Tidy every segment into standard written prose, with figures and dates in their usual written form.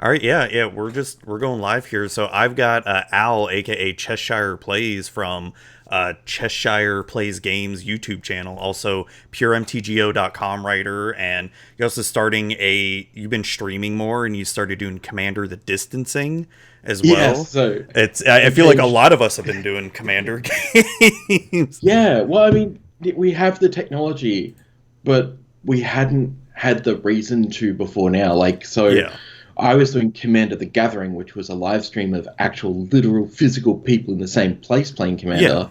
All right, yeah, we're going live here. So I've got Al, aka Cheshire Plays from Cheshire Plays Games YouTube channel, also puremtgo.com writer, and you're also starting you've been streaming more, and you started doing Commander the Distancing as Yes, well. so I feel like a occasion lot of us have been doing Commander games. yeah, well, I mean, we have the technology, but we hadn't had the reason to before now. Like, so Yeah, I was doing Commander the Gathering, which was a live stream of actual, literal, physical people in the same place playing yeah. Commander.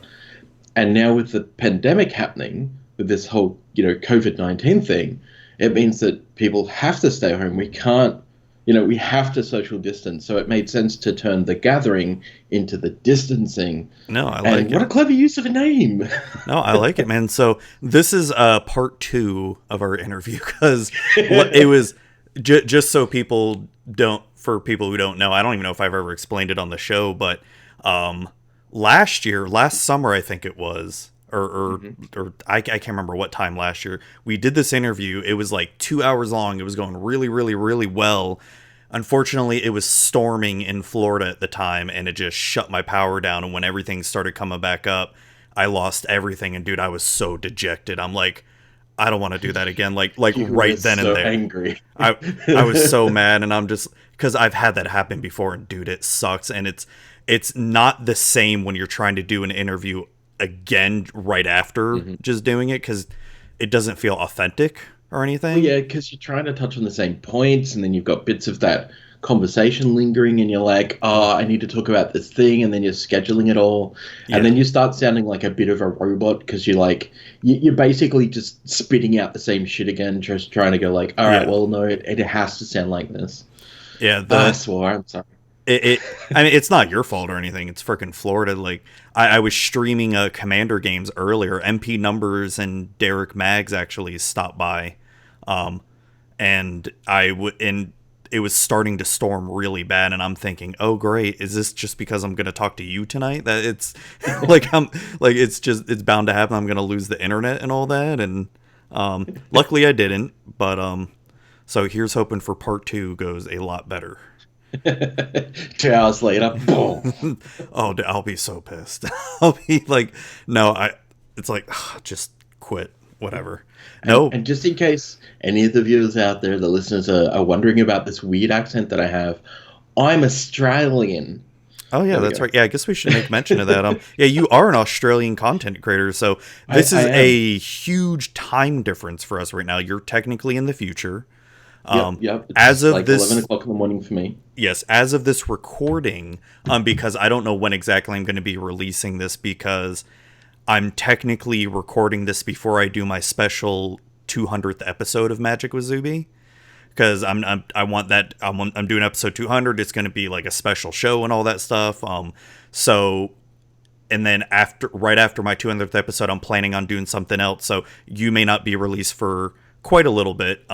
And now with the pandemic happening, with this whole, COVID-19 thing, it means that people have to stay home. We can't, we have to social distance. So it made sense to turn the gathering into the distancing. No, I And like what it. a clever use of a name. No, I like it, man. So this is part two of our interview because it was just so people don't. For people who don't know, I don't even know if I've ever explained it on the show, but um, last summer, I think it was, Mhm. or I can't remember what time last year. We did this interview. It was like 2 hours long. It was going really, really, really well. Unfortunately, it was storming in Florida at the time, and it just shut my power down. And when everything started coming back up, I lost everything. And dude, I was so dejected. I'm like, I don't want to do that again. Like You were right then and so there. angry. I was so mad, and I'm just because I've had that happen before, and dude, it sucks. And it's not the same when you're trying to do an interview again right after Mhm. just doing it because it doesn't feel authentic or Well, anything. yeah, because you're trying to touch on the same points, and then you've got bits of that conversation lingering, and you're like, oh, I need to talk about this thing, and then you're scheduling it all. And Yeah, then you start sounding like a bit of a robot because you're like, you're basically just spitting out the same shit again, just trying to go, like, all right, yeah, well, no, it has to sound like this. yeah. I The swore, I'm sorry. I mean, it's not your fault or anything. It's freaking Florida. Like, I was streaming Commander games earlier. MP Numbers and Derek Maggs actually stopped by, um, and and it was starting to storm really bad. And I'm thinking, oh great, is this just because I'm gonna talk to you tonight? That it's like it's bound to happen. I'm gonna lose the internet and all that. And luckily I didn't. But so here's hoping for part two goes a lot better. 2 hours later, boom. Oh, I'll be so pissed. I'll be like, no, it's like, just quit, whatever. And, No. and just in case any of the viewers out there, the listeners are wondering about this weird accent that I have, I'm Australian. Oh yeah, There we that's go. right. Yeah, I guess we should make mention of that. Yeah, you are an Australian content creator, so I, this I is am. a huge time difference for us right now. You're technically in the future. Yep, yep. As It's of like 11 this, o'clock in the morning for me. yes, as of this recording, because I don't know when exactly I'm going to be releasing this because I'm technically recording this before I do my special 200th episode of Magic with Zuby because I want that I'm doing episode 200. It's going to be like a special show and all that stuff. So and then right after my 200th episode, I'm planning on doing something else. So you may not be released for quite a little bit.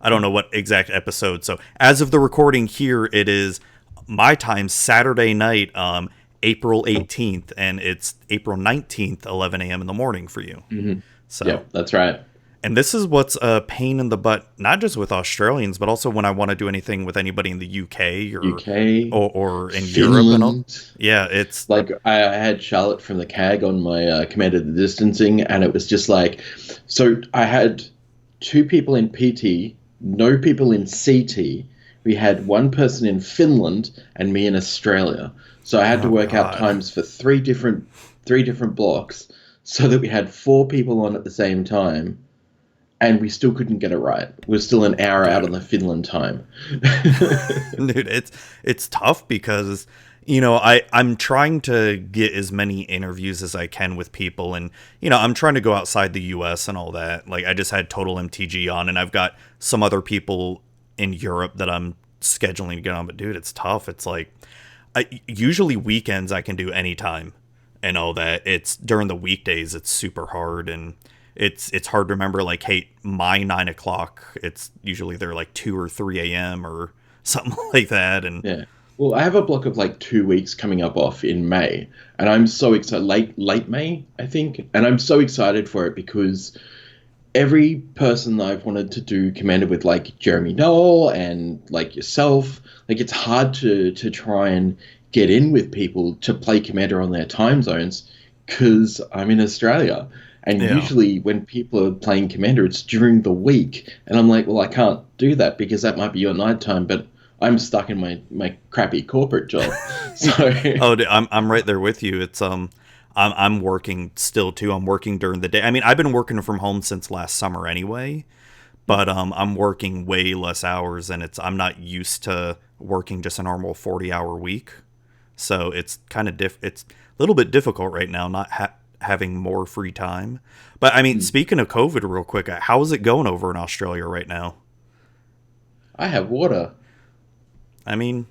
I don't know what exact episode. So as of the recording here, it is my time Saturday night, April 18th, and it's April 19th, 11 a.m. in the morning for you. Hmm. So, Yep, that's right. and this is what's a pain in the butt, not just with Australians, but also when I want to do anything with anybody in the UK UK, or in Europe and all. Finland. Yeah, it's Like, I had Charlotte from the CAG on my Command of the Distancing, and it was just like, so I had two people in PT, no people in CT. We had one person in Finland and me in Australia. So I had to oh work out god. times for three different blocks so that we had four people on at the same time, and we still couldn't get it right. We're still an hour out on Dude. the Finland time. Dude, it's tough because I'm trying to get as many interviews as I can with people, and I'm trying to go outside the US and all that. Like I just had Total MTG on, and I've got some other people in Europe that I'm scheduling to get on, but dude, it's tough. It's like usually weekends I can do anytime and all that. It's during the weekdays it's super hard, and it's hard to remember like, hey, my 9 o'clock, it's usually they're like 2 or 3 a.m. or something like that. And Yeah. Well, I have a block of like 2 weeks coming up off in May, and I'm so excited. Late May, I think, and I'm so excited for it because every person that I've wanted to do Commander with, like Jeremy Noel and like yourself, like it's hard to try and get in with people to play Commander on their time zones because I'm in Australia. And Yeah. usually when people are playing Commander, it's during the week. And I'm like, well, I can't do that because that might be your nighttime, but I'm stuck in my crappy corporate job. So, Oh, I'm right there with you. It's I'm working still too. I'm working during the day. I mean, I've been working from home since last summer anyway, but I'm working way less hours, and I'm not used to working just a normal 40-hour week. So it's kind of it's a little bit difficult right now, not having more free time. But I mean, speaking of COVID, real quick, how is it going over in Australia right now? I have water. I mean,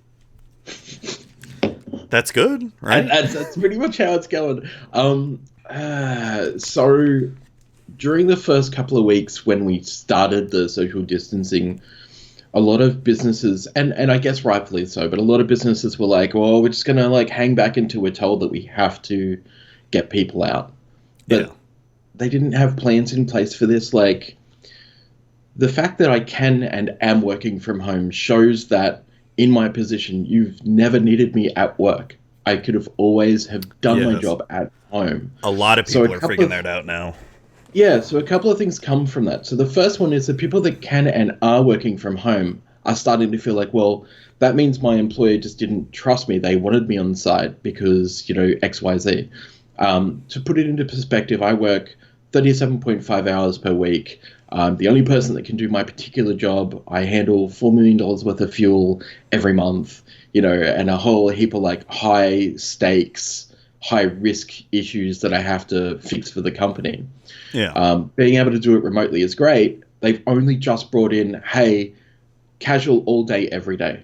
that's good, And right? that's pretty much how it's going. So during the first couple of weeks when we started the social distancing, a lot of businesses, and I guess rightfully so, but a lot of businesses were like, well, we're just going to like hang back until we're told that we have to get people out. Yeah. But they didn't have plans in place for this. Like, the fact that I can and am working from home shows that in my position, you've never needed me at work. I could have always have done my Yes. job at home. A lot of So a people are couple figuring of that out now. yeah, so a couple of things come from that. So the first one is the people that can and are working from home are starting to feel like, well, that means my employer just didn't trust me. They wanted me on site because, XYZ. To put it into perspective, I work 37.5 hours per week. The only person that can do my particular job. I handle $4 million worth of fuel every month, and a whole heap of like high stakes, high risk issues that I have to fix for the company. Yeah. Being able to do it remotely is great. They've only just brought in, hey, casual all day, every day.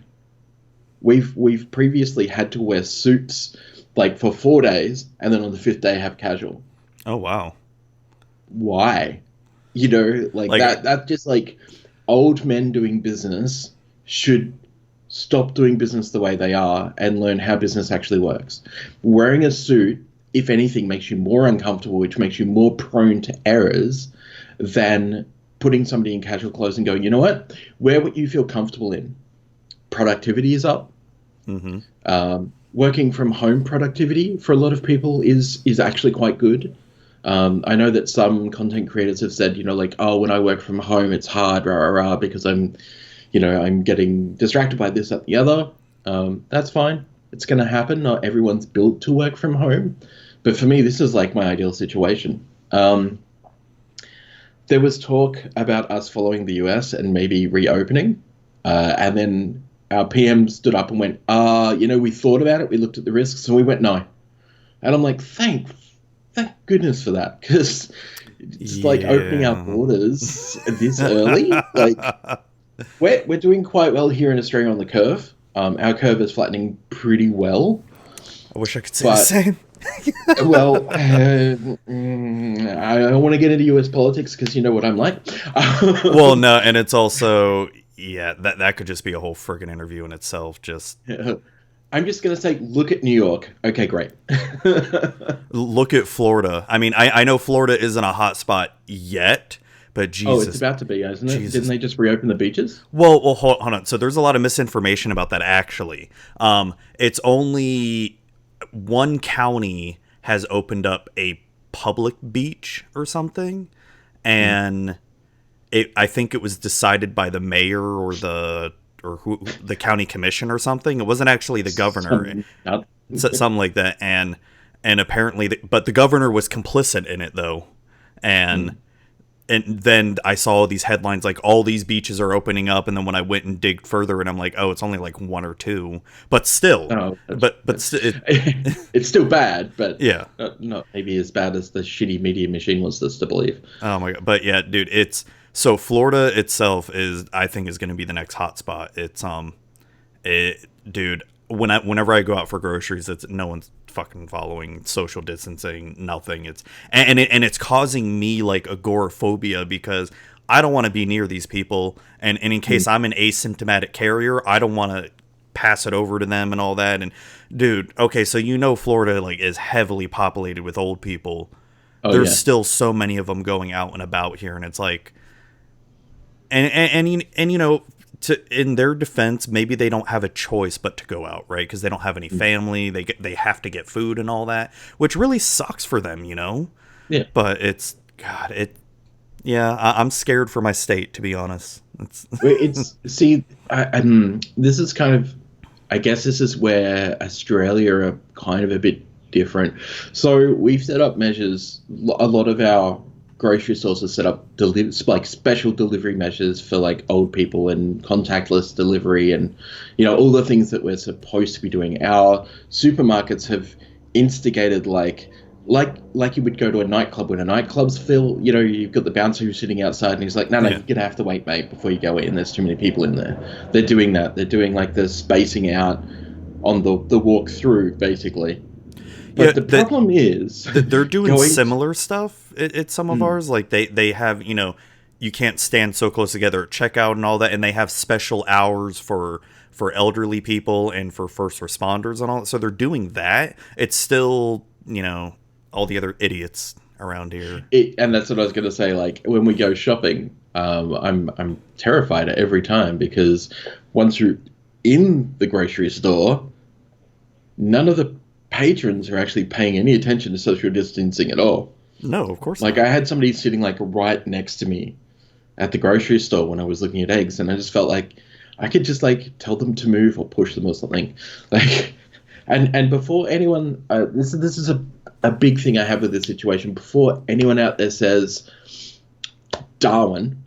We've previously had to wear suits like for 4 days, and then on the fifth day have casual. Oh wow. Why? Like Like that just like old men doing business should stop doing business the way they are and learn how business actually works. Wearing a suit, if anything, makes you more uncomfortable, which makes you more prone to errors than putting somebody in casual clothes and going, you know what? Wear what you feel comfortable in. Productivity is up. mm-hmm. Working from home productivity for a lot of people is actually quite good. I know that some content creators have said, like, oh, when I work from home, it's hard, rah, rah, rah, because I'm getting distracted by this, that, the other. That's fine. It's going to happen. Not everyone's built to work from home. But for me, this is like my ideal situation. There was talk about us following the US and maybe reopening. And then our PM stood up and went, we thought about it. We looked at the risks and we went, no. And I'm like, thank goodness for that. Because it's like opening our borders this early. Like, we're doing quite well here in Australia on the curve. Our curve is flattening pretty well. I wish I could say the same. Well, I don't want to get into US politics because you know what I'm like. Well, no, and it's also, that could just be a whole friggin' interview in itself. Just I'm just going to say, look at New York. Okay, great. look at Florida. I mean, I know Florida isn't a hot spot yet, but Jesus. Oh, it's about to be, isn't it? Jesus. Didn't they just reopen the beaches? Well, hold on. So there's a lot of misinformation about that, actually. It's only one county has opened up a public beach or something, and I think it was decided by the mayor or the county commission or something. It wasn't actually the governor, something like that. And apparently, but the governor was complicit in it though, and then I saw these headlines like all these beaches are opening up, and then when I went and digged further, and I'm like, oh, it's only like one or two, but still, it's still bad, but yeah, not maybe as bad as the shitty media machine wants us to believe. Oh my god! But yeah, dude, so Florida itself I think is going to be the next hotspot. Dude, whenever I go out for groceries, no one's fucking following social distancing, nothing. It's causing me like agoraphobia because I don't want to be near these people, and in case I'm an asymptomatic carrier, I don't want to pass it over to them and all that. And dude, okay, so Florida like is heavily populated with old people, Oh there's yeah. still so many of them going out and about here, and it's like, and you know, to in their defense, maybe they don't have a choice but to go out, right? Because they don't have any Mm. family. They have to get food and all that, which really sucks for them, you know. Yeah. But it's God, it yeah, I'm scared for my state, to be honest. It's Well, it's see, this is kind of, I guess this is where Australia are kind of a bit different. So we've set up measures. A lot of our grocery stores have set up like special delivery measures for like old people and contactless delivery, and all the things that we're supposed to be doing. Our supermarkets have instigated like you would go to a nightclub when a nightclub's full. You've got the bouncer who's sitting outside and he's like, no, yeah, you're gonna have to wait, mate, before you go in. There's too many people in there. They're doing that. They're doing like the spacing out on the walk through, basically. But yeah. the problem is They're doing going. similar stuff at some of ours. Like they have, you can't stand so close together at checkout and all that, and they have special hours for elderly people and for first responders and all that. So they're doing that. It's still, all the other idiots around here. And that's what I was going to say. Like when we go shopping, I'm terrified every time, because once you're in the grocery store, none of the patrons are actually paying any attention to social distancing at all. No, of course Like not. I had somebody sitting like right next to me at the grocery store when I was looking at eggs, and I just felt like I could just like tell them to move or push them or something. Like, and before anyone, this is a big thing I have with this situation. Before anyone out there says, Darwin,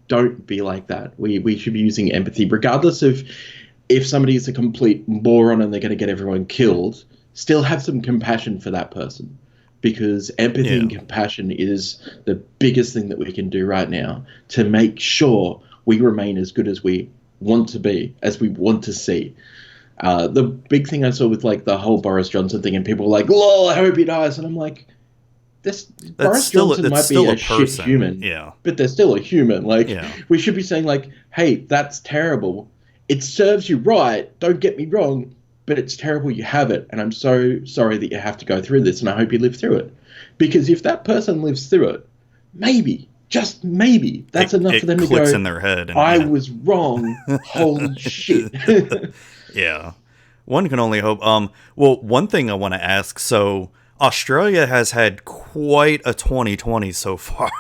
don't be like that. We should be using empathy, regardless of if somebody is a complete moron and they're going to get everyone killed. Still have some compassion for that person, because empathy and compassion is the biggest thing that we can do right now to make sure we remain as good as we want to be, as we want to see. The big thing I saw with like the whole Boris Johnson thing, and people were like, "Lol, I hope he dies," and I'm like, Boris Johnson might be a shit human, but they're still a human. Like, we should be saying like, "Hey, that's terrible. It serves you right. Don't get me wrong, but it's terrible you have it, and I'm so sorry that you have to go through this, and I hope you live through it." Because if that person lives through it, maybe, just maybe, that's enough for them to go, in their head. And, I was wrong. Holy shit. Yeah. One can only hope. Well, one thing I want to ask. So Australia has had quite a 2020 so far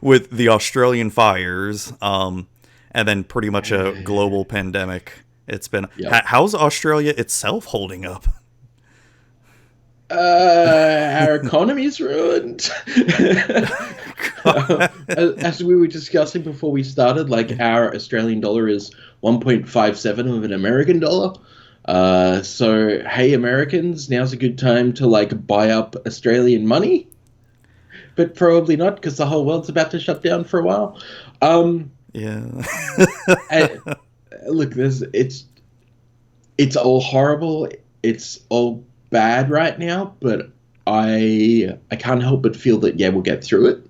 with the Australian fires, and then pretty much a global pandemic. It's been. How's Australia itself holding up? Our economy's ruined. As we were discussing before we started, like our Australian dollar is 1.57 of an American dollar. So hey, Americans, now's a good time to like buy up Australian money, but probably not, because the whole world's about to shut down for a while. Yeah. Look, it's all horrible. It's all bad right now, but I can't help but feel that we'll get through it,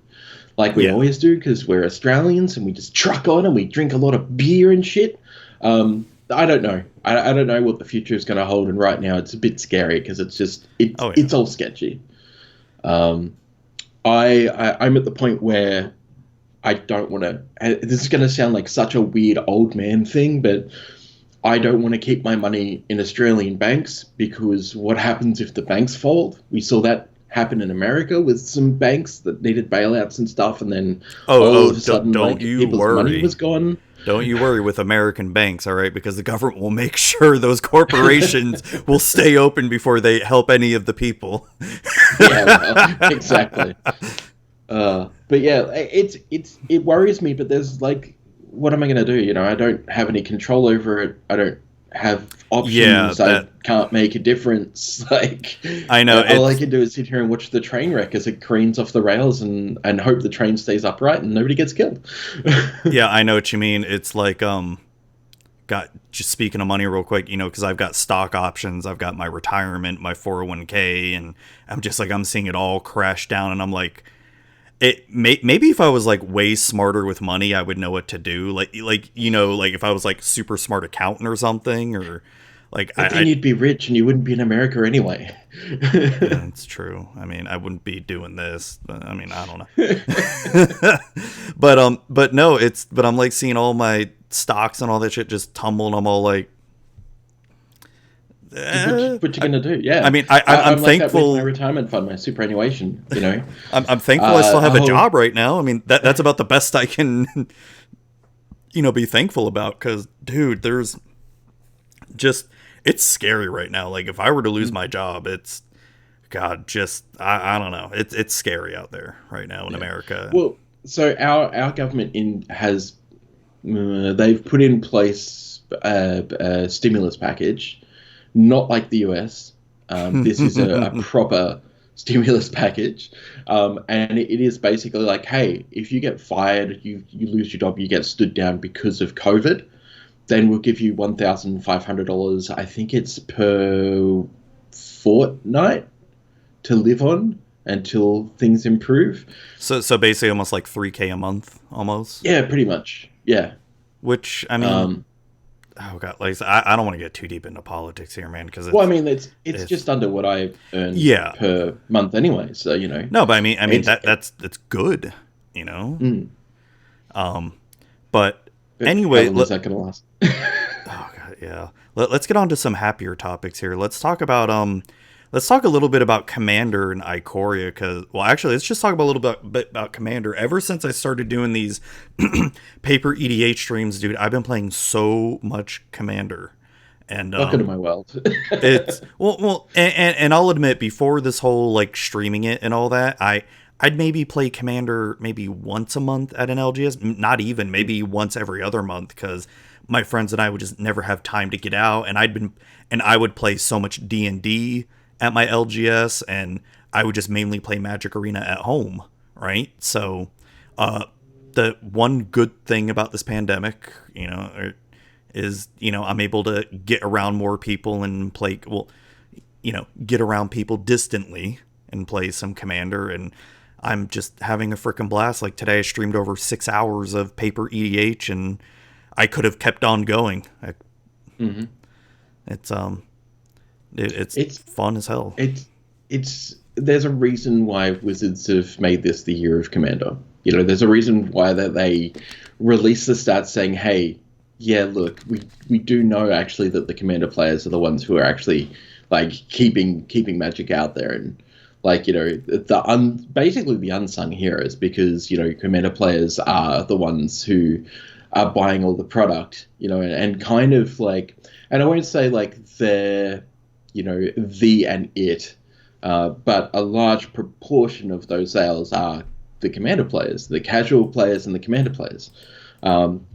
like we always do, because we're Australians and we just truck on and we drink a lot of beer and shit. I don't know. I don't know what the future is going to hold, and right now it's a bit scary because it's all sketchy. I'm at the point where I don't want to. This is going to sound like such a weird old man thing, but I don't want to keep my money in Australian banks, because what happens if the banks fold? We saw that happen in America with some banks that needed bailouts and stuff, and then all of a sudden, don't you people's worry. money was gone. Don't you worry with American banks, all right? Because the government will make sure those corporations will stay open before they help any of the people. Yeah, well, exactly. But yeah, it worries me. But there's like, what am I going to do? I don't have any control over it. I don't have options. I can't make a difference. Like, I know. All I can do is sit here and watch the train wreck as it careens off the rails, and hope the train stays upright and nobody gets killed. Yeah, I know what you mean. It's like, just speaking of money real quick, because I've got stock options, I've got my retirement, my 401k, and I'm seeing it all crash down, and I'm like, maybe if I was like way smarter with money, I would know what to do. Like if I was like super smart accountant or something, or Like, But then you'd be rich and you wouldn't be in America anyway. yeah, it's true. I mean, I wouldn't be doing this. But, I mean, I don't know. But no, but I'm like seeing all my stocks and all that shit just tumble, and I'm all like, What you gonna do? Yeah, I mean, I'm like that thankful. with my retirement fund, my superannuation. You know, I'm thankful I still have a job right now. I mean, that's about the best I can, be thankful about. Because, dude, there's just, it's scary right now. Like, if I were to lose my job, it's, God, just, I don't know. It's scary out there right now in America. Well, so our government has they've put in place a stimulus package, not like the US. This is a proper stimulus package, and it is basically like, hey, if you get fired, you lose your job, you get stood down because of COVID, then we'll give you $1,500. I think it's per fortnight to live on until things improve. So basically almost like $3K a month, almost. Yeah, pretty much. Yeah. Which, I mean, oh God, like I don't want to get too deep into politics here, man. Because I mean, it's just under what I earn per month anyway. So No, but I mean that's good, But anyway, how long is that gonna last? Oh God, yeah. Let's get on to some happier topics here. Let's talk a little bit about Commander and Ikoria, because, well, actually, let's just talk a little bit about Commander. Ever since I started doing these paper EDH streams, dude, I've been playing so much Commander. And welcome to my world. It's and I'll admit, before this whole like streaming it and all that, I'd maybe play Commander maybe once a month at an LGS, not even, maybe once every other month, because my friends and I would just never have time to get out, and I would play so much D&D at my LGS, and I would just mainly play Magic Arena at home, right? So the one good thing about this pandemic, is, I'm able to get around more people and play, get around people distantly and play some Commander, and I'm just having a freaking blast. Like today I streamed over 6 hours of paper EDH, and I could have kept on going. It's fun as hell. There's a reason why Wizards have made this the year of Commander. There's a reason why they release the stats saying, hey, yeah, look, we do know actually that the Commander players are the ones who are actually like keeping Magic out there, and like, basically the unsung heroes, because, Commander players are the ones who are buying all the product, and kind of like, and I won't say like they're, the and it, but a large proportion of those sales are the Commander players, the casual players and the Commander players.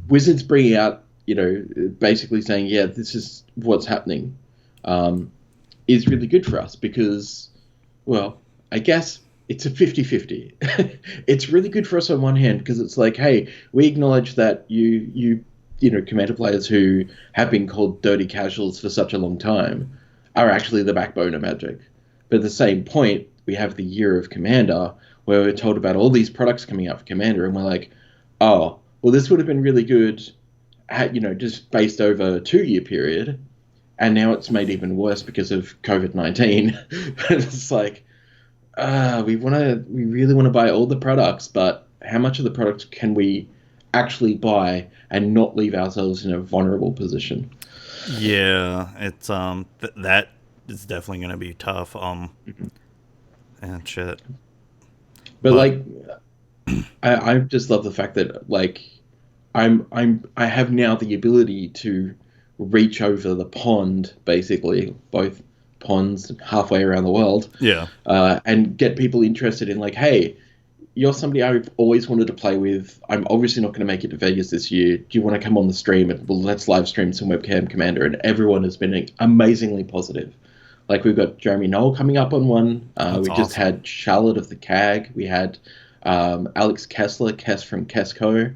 Wizards bringing out, basically saying, yeah, this is what's happening, is really good for us because, well, I guess it's a 50-50. It's really good for us on one hand because it's like, hey, we acknowledge that you Commander players who have been called dirty casuals for such a long time are actually the backbone of Magic. But at the same point, we have the year of Commander where we're told about all these products coming out for Commander, and we're like, oh, well, this would have been really good, just based over a 2-year period, and now it's made even worse because of COVID-19. It's like, we really want to buy all the products, but how much of the products can we actually buy and not leave ourselves in a vulnerable position? Yeah, it's that is definitely going to be tough. And shit. But like, I just love the fact that like, I have now the ability to reach over the pond, basically both ponds halfway around the world. Yeah. And get people interested in like, hey, you're somebody I've always wanted to play with. I'm obviously not going to make it to Vegas this year. Do you want to come on the stream? And well, let's live stream some webcam Commander. And everyone has been amazingly positive. Like we've got Jeremy Noel coming up on one. We just had Charlotte of the CAG. We had Alex Kessler, Kess from Kessco,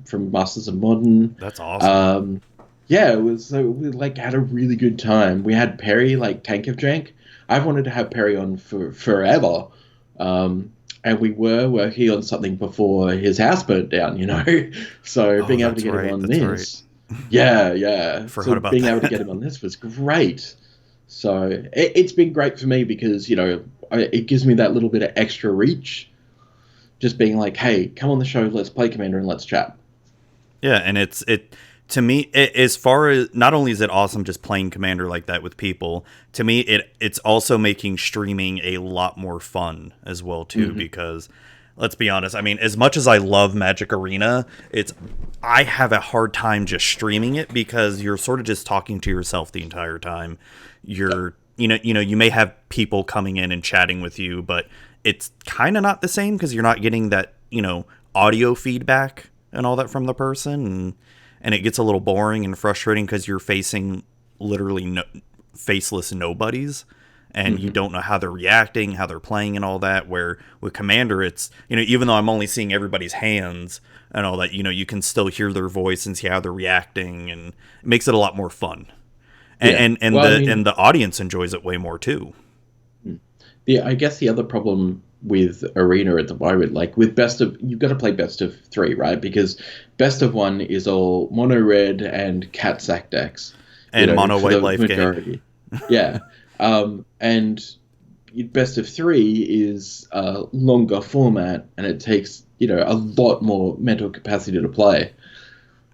from Masters of Modern. That's awesome. Yeah, it was. We like had a really good time. We had Perry, like Tank of Jank. I've wanted to have Perry on for forever. And we were working on something before his house burnt down, So being able to get him on this Yeah. So Forgot about being able to get that. him on this was great. So it's been great for me because, it gives me that little bit of extra reach. Just being like, hey, come on the show, let's play Commander and let's chat. Yeah, and it to me, as far as, not only is it awesome just playing Commander like that with people, to me it's also making streaming a lot more fun as well too, Hmm. because let's be honest, I mean, as much as I love Magic Arena, I have a hard time just streaming it because you're sort of just talking to yourself the entire time. You're you may have people coming in and chatting with you, but it's kind of not the same because you're not getting that, audio feedback and all that from the person, and it gets a little boring and frustrating because you're facing literally faceless nobodies, and you Hmm. don't know how they're reacting, how they're playing, and all that. Where with Commander, it's, even though I'm only seeing everybody's hands and all that, you can still hear their voice and see how they're reacting, and it makes it a lot more fun. And Yeah. Well, I mean, the audience enjoys it way more too. I guess the other problem with Arena at the moment, like with you've got to play best of three, right? Because best of one is all mono red and cat sack decks, And mono for white the life gain. majority. Yeah. And best of three is a longer format and it takes, a lot more mental capacity to play.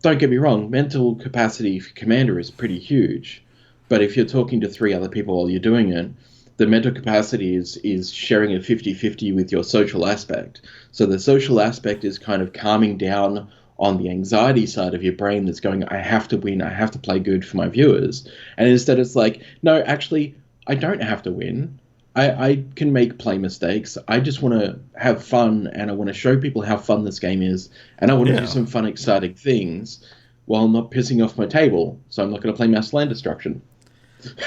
Don't get me wrong, mental capacity for Commander is pretty huge. But if you're talking to three other people while you're doing it, the mental capacity is sharing a 50-50 with your social aspect. So the social aspect is kind of calming down on the anxiety side of your brain that's going, I have to win, I have to play good for my viewers. And instead it's like, no, actually, I don't have to win. I can make play mistakes. I just want to have fun and I want to show people how fun this game is. And I want to do Yeah. some fun, exciting things while not pissing off my table. So I'm not going to play mass land destruction.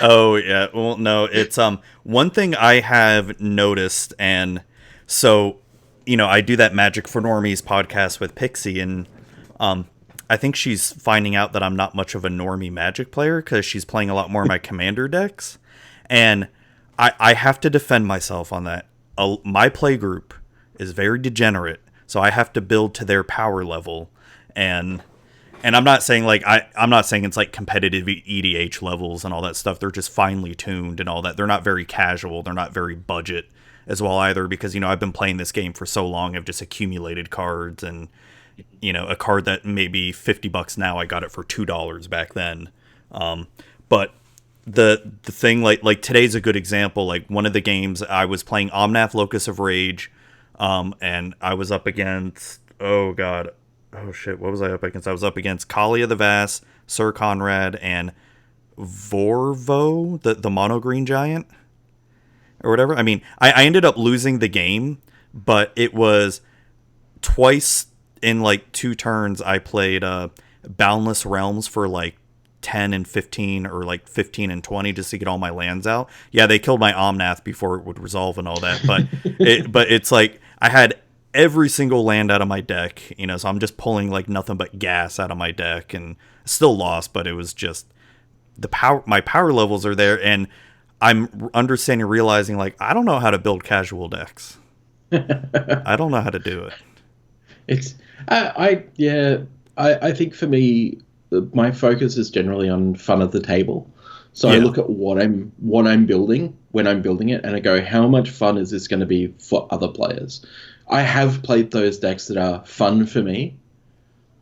Oh yeah. Well, no, it's one thing I have noticed, and so, I do that Magic for Normies podcast with Pixie, and I think she's finding out that I'm not much of a normie Magic player because she's playing a lot more of my Commander decks, and I have to defend myself on that. My play group is very degenerate, so I have to build to their power level, and I'm not saying like I'm not saying it's like competitive EDH levels and all that stuff. They're just finely tuned and all that. They're not very casual. They're not very budget as well either, because I've been playing this game for so long. I've just accumulated cards, and a card that maybe $50 now, I got it for $2 back then. But the thing, today's a good example. Like one of the games I was playing, Omnath Locus of Rage, and I was up against, oh god, oh shit, what was I up against? I was up against Kalia the Vast, Sir Conrad, and Vorvo, the mono green giant, or whatever. I mean, I ended up losing the game, but it was twice in like 2 turns. I played Boundless Realms for like 10 and 15, or like 15 and 20, just to get all my lands out. Yeah, they killed my Omnath before it would resolve and all that, but it's like I had every single land out of my deck, so I'm just pulling like nothing but gas out of my deck, and still lost, but it was just my power levels are there, and I'm understanding, realizing like I don't know how to build casual decks. I don't know how to do it. It's yeah, I think for me, my focus is generally on fun at the table. So I Yeah. look at what I'm building when I'm building it, and I go, how much fun is this going to be for other players? I have played those decks that are fun for me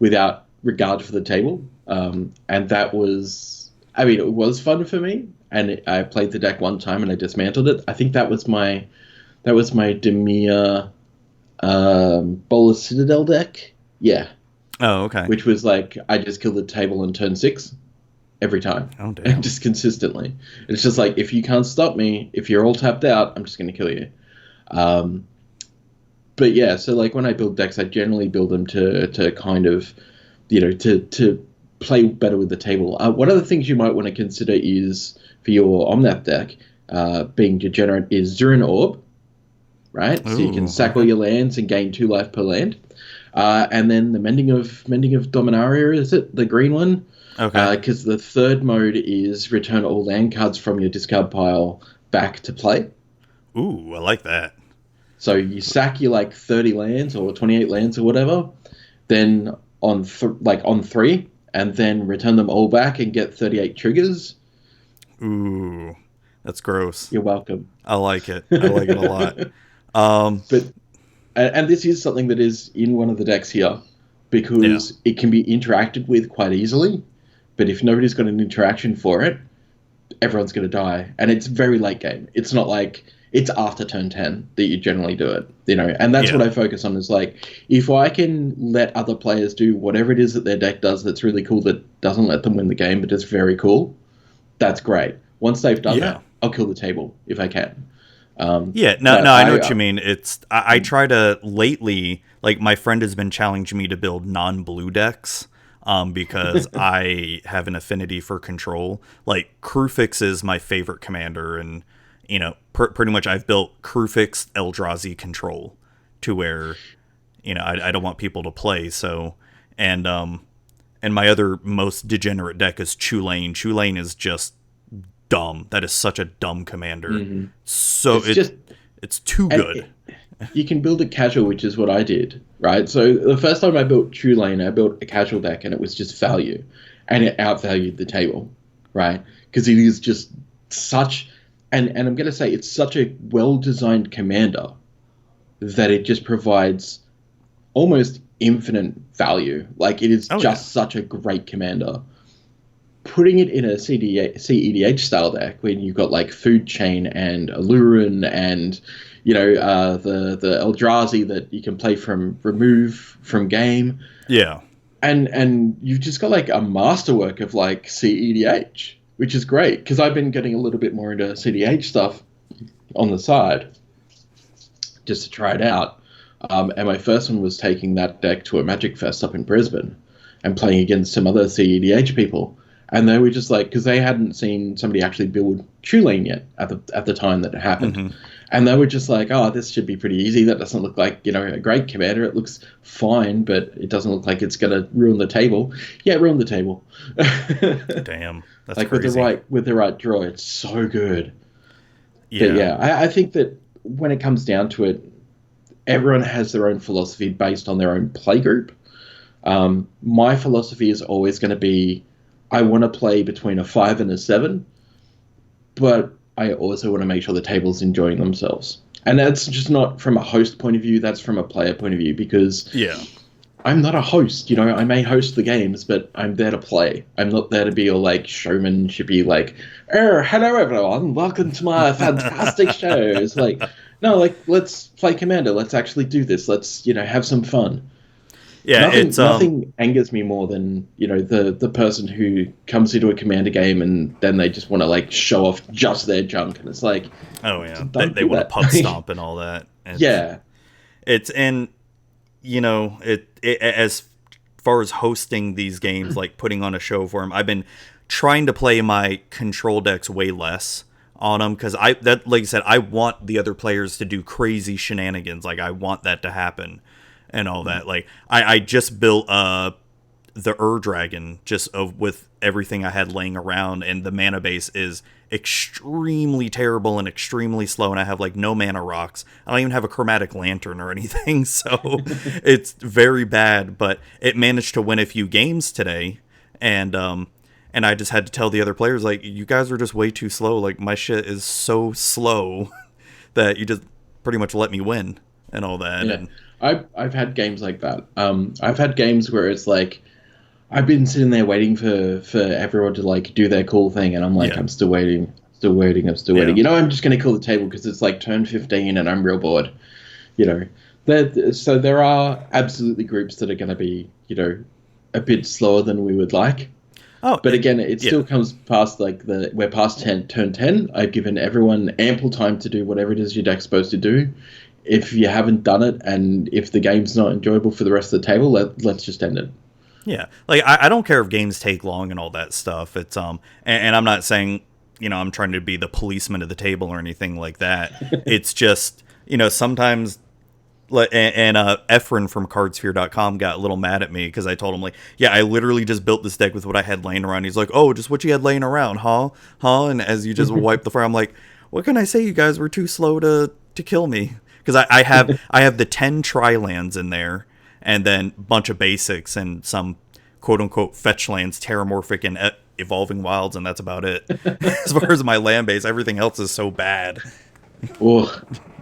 without regard for the table, and that was, I mean, it was fun for me, and I played the deck one time and I dismantled it. I think that was my Demir Bola Citadel deck. Yeah, Oh, okay. which was like I just killed the table on turn 6 every time, Oh, and damn. just consistently. It's just like, if you can't stop me, if you're all tapped out, I'm just going to kill you. Um, but yeah, so like when I build decks, I generally build them to kind of, to play better with the table. One of the things you might want to consider is for your Omnath deck, being degenerate, is Zurin Orb, right? So you can Ooh, sack all okay. your lands and gain 2 life per land. And then the Mending of Dominaria, is it the green one? Okay. Because the third mode is return all land cards from your discard pile back to play. Ooh, I like that. So you sack your like 30 lands or 28 lands or whatever. Then on 3, and then return them all back and get 38 triggers. Ooh, that's gross. You're welcome. I like it. I like it a lot. But and this is something that is in one of the decks here, because it can be interacted with quite easily. But if nobody's got an interaction for it, everyone's going to die. And it's very late game. It's not like it's after turn 10 that you generally do it, and that's what I focus on, is like, if I can let other players do whatever it is that their deck does that's really cool, that doesn't let them win the game but is very cool, that's great. Once they've done that, I'll kill the table if I can. I know what you mean. I try to lately, like, my friend has been challenging me to build non-blue decks, because I have an affinity for control. Like, Krufix is my favorite commander, and pretty much I've built Krufix Eldrazi control to where, I don't want people to play. So, and my other most degenerate deck is Chulane. Chulane is just dumb. That is such a dumb commander. Mm-hmm. So it's too good. You can build a casual, which is what I did, right? So the first time I built Chulane, I built a casual deck, and it was just value, and it outvalued the table, right? Because it is just such... And I'm going to say it's such a well-designed commander that it just provides almost infinite value. Like, it is such a great commander. Putting it in a CEDH style deck, when you've got like Food Chain and Alurin and the Eldrazi that you can play from remove from game. Yeah. And you've just got like a masterwork of like CEDH. Which is great, because I've been getting a little bit more into CDH stuff on the side, just to try it out. And my first one was taking that deck to a Magic Fest up in Brisbane and playing against some other CEDH people. And they were just like, because they hadn't seen somebody actually build Chulane yet at the time that it happened. Mm-hmm. And they were just like, oh, this should be pretty easy. That doesn't look like, a great commander. It looks fine, but it doesn't look like it's going to ruin the table. Yeah, ruin the table. Damn, that's like crazy. With the right draw, it's so good. Yeah. But yeah, I think that when it comes down to it, everyone has their own philosophy based on their own playgroup. My philosophy is always going to be, I want to play between a 5 and a 7, but I also want to make sure the table's enjoying themselves. And that's just not from a host point of view, that's from a player point of view, because I'm not a host. I may host the games, but I'm there to play. I'm not there to be all like showmanshipy, like, hello everyone, welcome to my fantastic show. It's like, no, like, let's play Commander. Let's actually do this. Let's, have some fun. Yeah, nothing angers me more than the person who comes into a Commander game and then they just want to like show off just their junk, and it's like, oh yeah, they want to pub stomp and all that. It's as far as hosting these games, like putting on a show for them, I've been trying to play my control decks way less on them, because like I said, I want the other players to do crazy shenanigans. Like, I want that to happen. And all that. Like, I just built the Dragon with everything I had laying around, and the mana base is extremely terrible and extremely slow, and I have like no mana rocks. I don't even have a chromatic lantern or anything, so it's very bad. But it managed to win a few games today, and I just had to tell the other players, like, you guys are just way too slow. Like, my shit is so slow that you just pretty much let me win and all that. Yeah. And I've had games like that. I've had games where it's like, I've been sitting there waiting for everyone to like do their cool thing, and I'm like, I'm still waiting. I'm still waiting. I'm just going to kill the table because it's like turn 15 and I'm real bored. So there are absolutely groups that are going to be, a bit slower than we would like. Oh, but again, it still comes past like we're past turn 10. I've given everyone ample time to do whatever it is your deck's supposed to do. If you haven't done it, and if the game's not enjoyable for the rest of the table, let's just end it. Yeah, like I don't care if games take long and all that stuff. It's and I'm not saying I'm trying to be the policeman of the table or anything like that. It's just sometimes. And Efren from cardsphere.com got a little mad at me because I told him, like, yeah, I literally just built this deck with what I had laying around. He's like, oh, just what you had laying around, huh? And as you just wipe the fire, I'm like, what can I say? You guys were too slow to kill me. Because I have the 10 tri-lands in there, and then a bunch of basics and some quote unquote fetch lands, Terramorphic and Evolving Wilds, and that's about it. As far as my land base, everything else is so bad. Oh,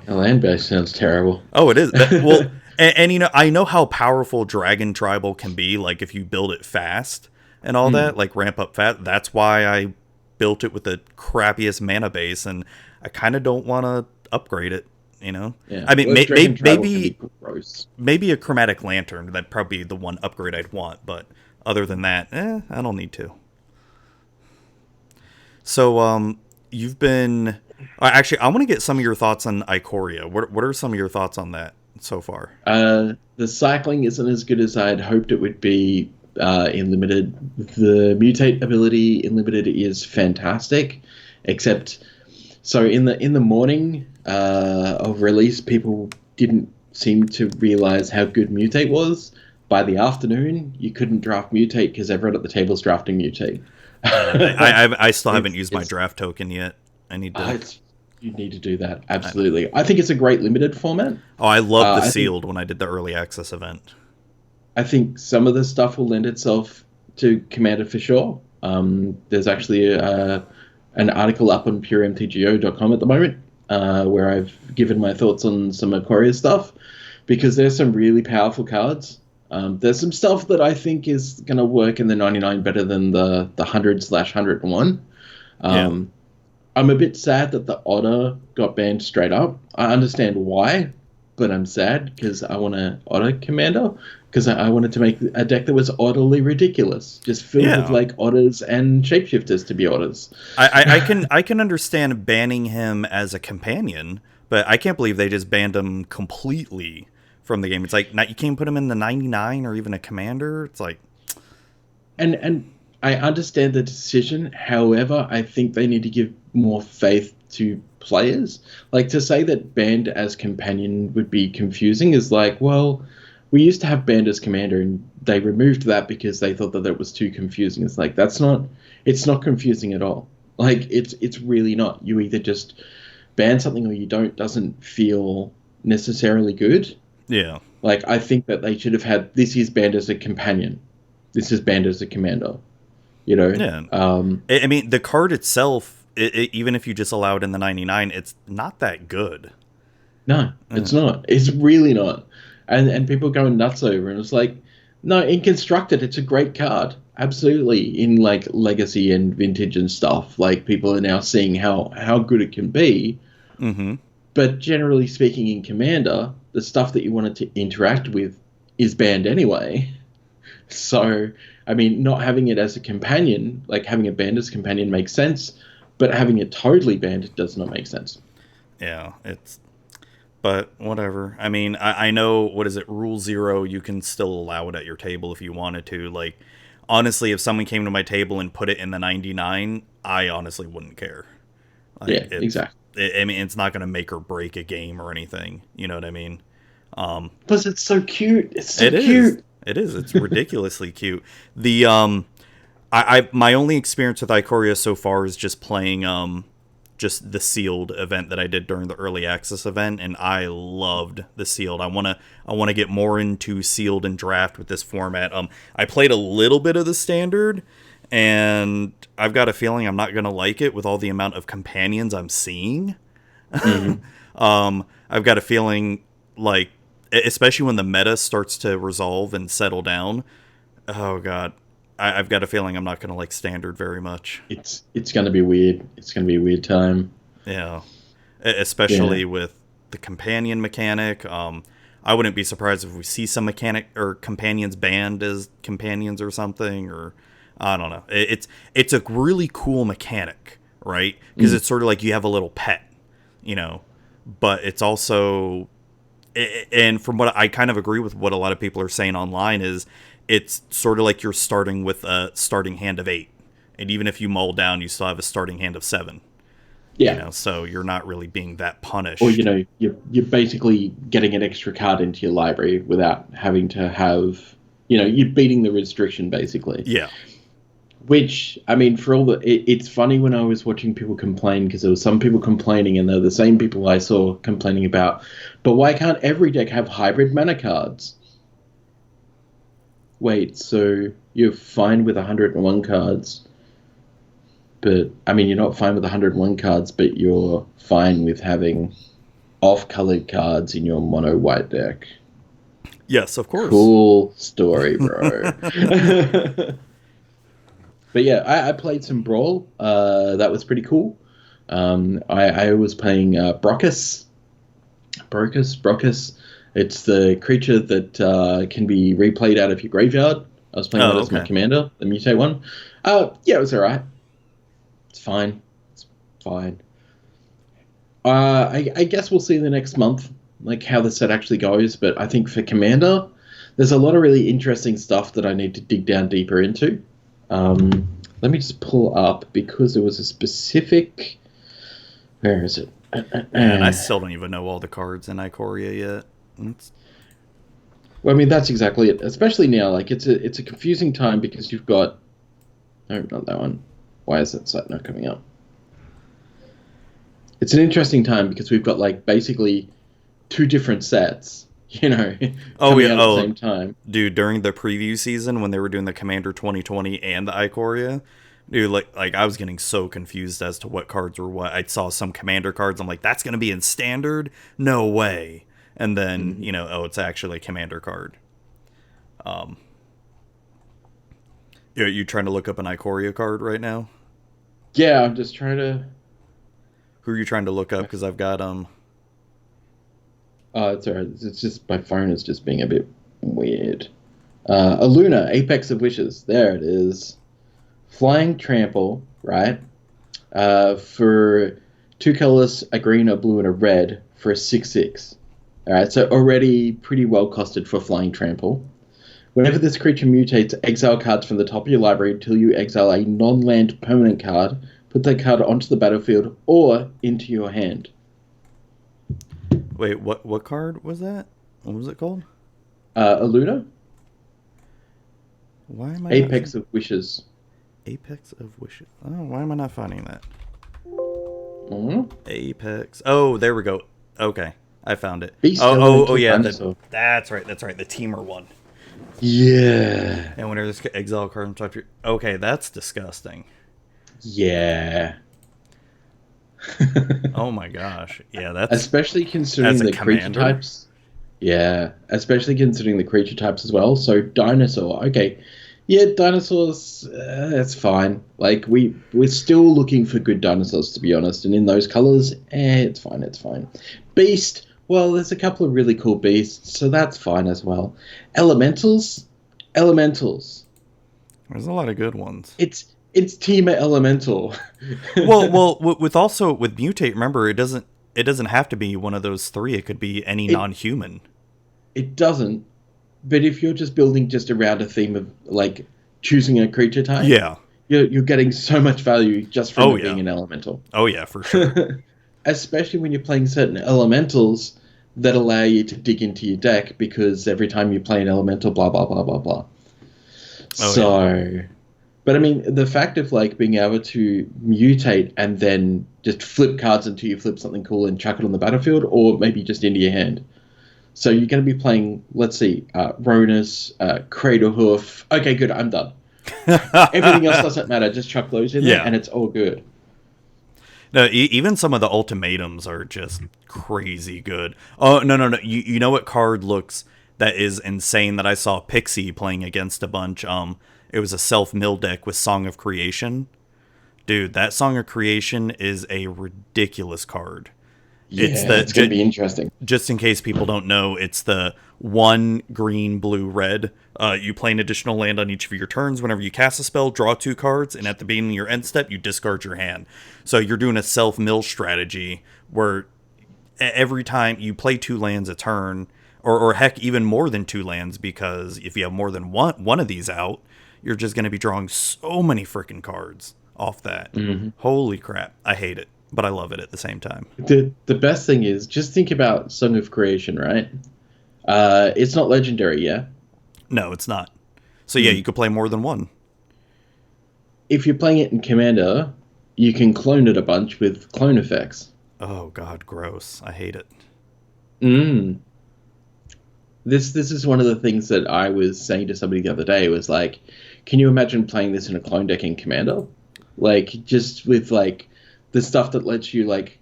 the land base sounds terrible. Oh, it is. Well, and I know how powerful Dragon Tribal can be, like if you build it fast and all that, like ramp up fast. That's why I built it with the crappiest mana base, and I kind of don't want to upgrade it. Yeah. I mean, maybe a Chromatic Lantern. That'd probably be the one upgrade I'd want. But other than that, I don't need to. So, you've been... Actually, I want to get some of your thoughts on Ikoria. What are some of your thoughts on that so far? The cycling isn't as good as I'd hoped it would be in Limited. The mutate ability in Limited is fantastic, except... So in the morning of release, people didn't seem to realize how good Mutate was. By the afternoon, you couldn't draft Mutate because everyone at the table is drafting Mutate. I still haven't used my draft token yet. I need to. You need to do that. Absolutely. I think it's a great Limited format. Oh, I loved the Sealed when I did the early access event. I think some of the stuff will lend itself to Commander for sure. There's actually an article up on puremtgo.com at the moment where I've given my thoughts on some Ikoria stuff, because there's some really powerful cards. There's some stuff that I think is going to work in the 99 better than the 100/101. I'm a bit sad that the Otter got banned straight up. I understand why, but I'm sad because I want an Otter commander, because I wanted to make a deck that was utterly ridiculous, just filled with like otters and shapeshifters to be otters. I can understand banning him as a companion, but I can't believe they just banned him completely from the game. It's like you can't put him in the 99 or even a commander. It's like, and I understand the decision. However, I think they need to give more faith to players. Like, to say that banned as companion would be confusing is like, well, we used to have banned as commander and they removed that because they thought that it was too confusing. It's like, it's not confusing at all. Like, it's really not. You either just ban something or you don't. Doesn't feel necessarily good. Yeah. Like, I think that they should have had, this is banned as a companion, this is banned as a commander. Yeah. I mean, the card itself, even if you just allow it in the 99, it's not that good. No, it's not. It's really not. And people going nuts over it. And it's like, no, in Constructed, it's a great card. Absolutely. In like Legacy and Vintage and stuff, like people are now seeing how good it can be. Mm-hmm. But generally speaking, in Commander, the stuff that you wanted to interact with is banned anyway. So, I mean, not having it as a companion, like having it banned as a companion makes sense, but having it totally banned does not make sense. Yeah, but whatever. I mean, I know, what is it, Rule 0, you can still allow it at your table if you wanted to. Like, honestly, if someone came to my table and put it in the 99, I honestly wouldn't care. Like, yeah, exactly. I mean, it's not going to make or break a game or anything. You know what I mean? Plus, it's so cute. It's so cute. It is. It's ridiculously cute. The my only experience with Ikoria so far is just playing just the Sealed event that I did during the early access event, and I loved the Sealed. I wanna get more into Sealed and Draft with this format. I played a little bit of the Standard, and I've got a feeling I'm not gonna like it with all the amount of companions I'm seeing. Mm-hmm. I've got a feeling, like, especially when the meta starts to resolve and settle down, oh god, I've got a feeling I'm not going to like Standard very much. It's going to be weird. It's going to be a weird time. Yeah, especially with the companion mechanic. I wouldn't be surprised if we see some mechanic or companions banned as companions or something, or I don't know. It's a really cool mechanic, right? Because it's sort of like you have a little pet, but it's also... And from what I kind of agree with what a lot of people are saying online is it's sort of like you're starting with a starting hand of 8. And even if you mull down, you still have a starting hand of 7. Yeah. So you're not really being that punished. Or, you're basically getting an extra card into your library without having to have, you're beating the restriction basically. Yeah. Which, I mean, for all the... It's funny when I was watching people complain, because there were some people complaining, and they're the same people I saw complaining about, but why can't every deck have hybrid mana cards? Wait, so you're fine with 101 cards. But, I mean, you're not fine with 101 cards, but you're fine with having off-colored cards in your mono white deck. Yes, of course. Cool story, bro. But yeah, I played some Brawl. That was pretty cool. I was playing Brockus. Brockus. It's the creature that can be replayed out of your graveyard. I was playing that as my commander, the mutate one. Yeah, it was alright. It's fine. It's fine. I guess we'll see in the next month, like how the set actually goes. But I think for Commander, there's a lot of really interesting stuff that I need to dig down deeper into. Let me just pull up because there was a specific. Where is it? And I still don't even know all the cards in Ikoria yet. Well, I mean that's exactly it. Especially now, like it's a confusing time because you've got. No, not that one. Why is that site not coming up? It's an interesting time because we've got like basically two different sets, coming out at the same time. Dude, during the preview season when they were doing the Commander 2020 and the Ikoria, dude, like I was getting so confused as to what cards were what. I saw some Commander cards. I'm like, that's going to be in Standard? No way. And then, it's actually a Commander card. You trying to look up an Ikoria card right now? Yeah, I'm just trying to... Who are you trying to look up? Because I've got it's alright. It's just my phone is just being a bit weird. Aluna, Apex of Wishes. There it is. Flying Trample, right? For 2 colors, a green, a blue, and a red for a 6/6. Alright, so already pretty well costed for Flying Trample. Whenever this creature mutates, exile cards from the top of your library until you exile a non-land permanent card. Put that card onto the battlefield or into your hand. Wait, what card was that? What was it called? Aluna? Why am I Apex of Wishes. Apex of Wishes. Oh, why am I not finding that? Mm-hmm. Apex. Oh, there we go. Okay, I found it. Beast yeah, that's right. The Teamer one. Yeah. And whenever this exile card on top, okay, that's disgusting. Yeah. Oh my gosh. Yeah, that's especially considering the creature types. Yeah, especially considering the creature types as well. So dinosaur, okay. Yeah, dinosaurs, that's fine. Like we're still looking for good dinosaurs, to be honest. And in those colors, it's fine. Beast, well, there's a couple of really cool beasts, so that's fine as well. Elementals. There's a lot of good ones. It's Teamer Elemental. well, with mutate. Remember, it doesn't have to be one of those three. It could be any non-human. It doesn't. But if you're just building just around a theme of like choosing a creature type, yeah, you're getting so much value just from being an elemental. Oh yeah, for sure. Especially when you're playing certain elementals that allow you to dig into your deck because every time you play an elemental, blah blah blah blah blah. But I mean, the fact of like being able to mutate and then just flip cards until you flip something cool and chuck it on the battlefield, or maybe just into your hand. So you're going to be playing, let's see, Ronus, Cradlehoof. Okay, good, I'm done. Everything else doesn't matter. Just chuck those in there, and it's all good. No, even some of the ultimatums are just crazy good. Oh, no. You know what card looks that is insane that I saw Pixie playing against a bunch? It was a self-mill deck with Song of Creation. Dude, that Song of Creation is a ridiculous card. Yeah, it's going to be interesting. Just in case people don't know, it's the 1 green, blue, red. You play an additional land on each of your turns. Whenever you cast a spell, draw 2 cards, and at the beginning of your end step, you discard your hand. So you're doing a self-mill strategy where every time you play 2 lands a turn, or heck, even more than 2 lands, because if you have more than one of these out, you're just going to be drawing so many freaking cards off that. Mm-hmm. Holy crap. I hate it, but I love it at the same time. The best thing is, just think about Song of Creation, right? It's not legendary, yeah? No, it's not. So yeah, you could play more than one. If you're playing it in Commander, you can clone it a bunch with clone effects. Oh god, gross. I hate it. This is one of the things that I was saying to somebody the other day. It was like, can you imagine playing this in a clone deck in Commander? Like, just with, like, the stuff that lets you, like,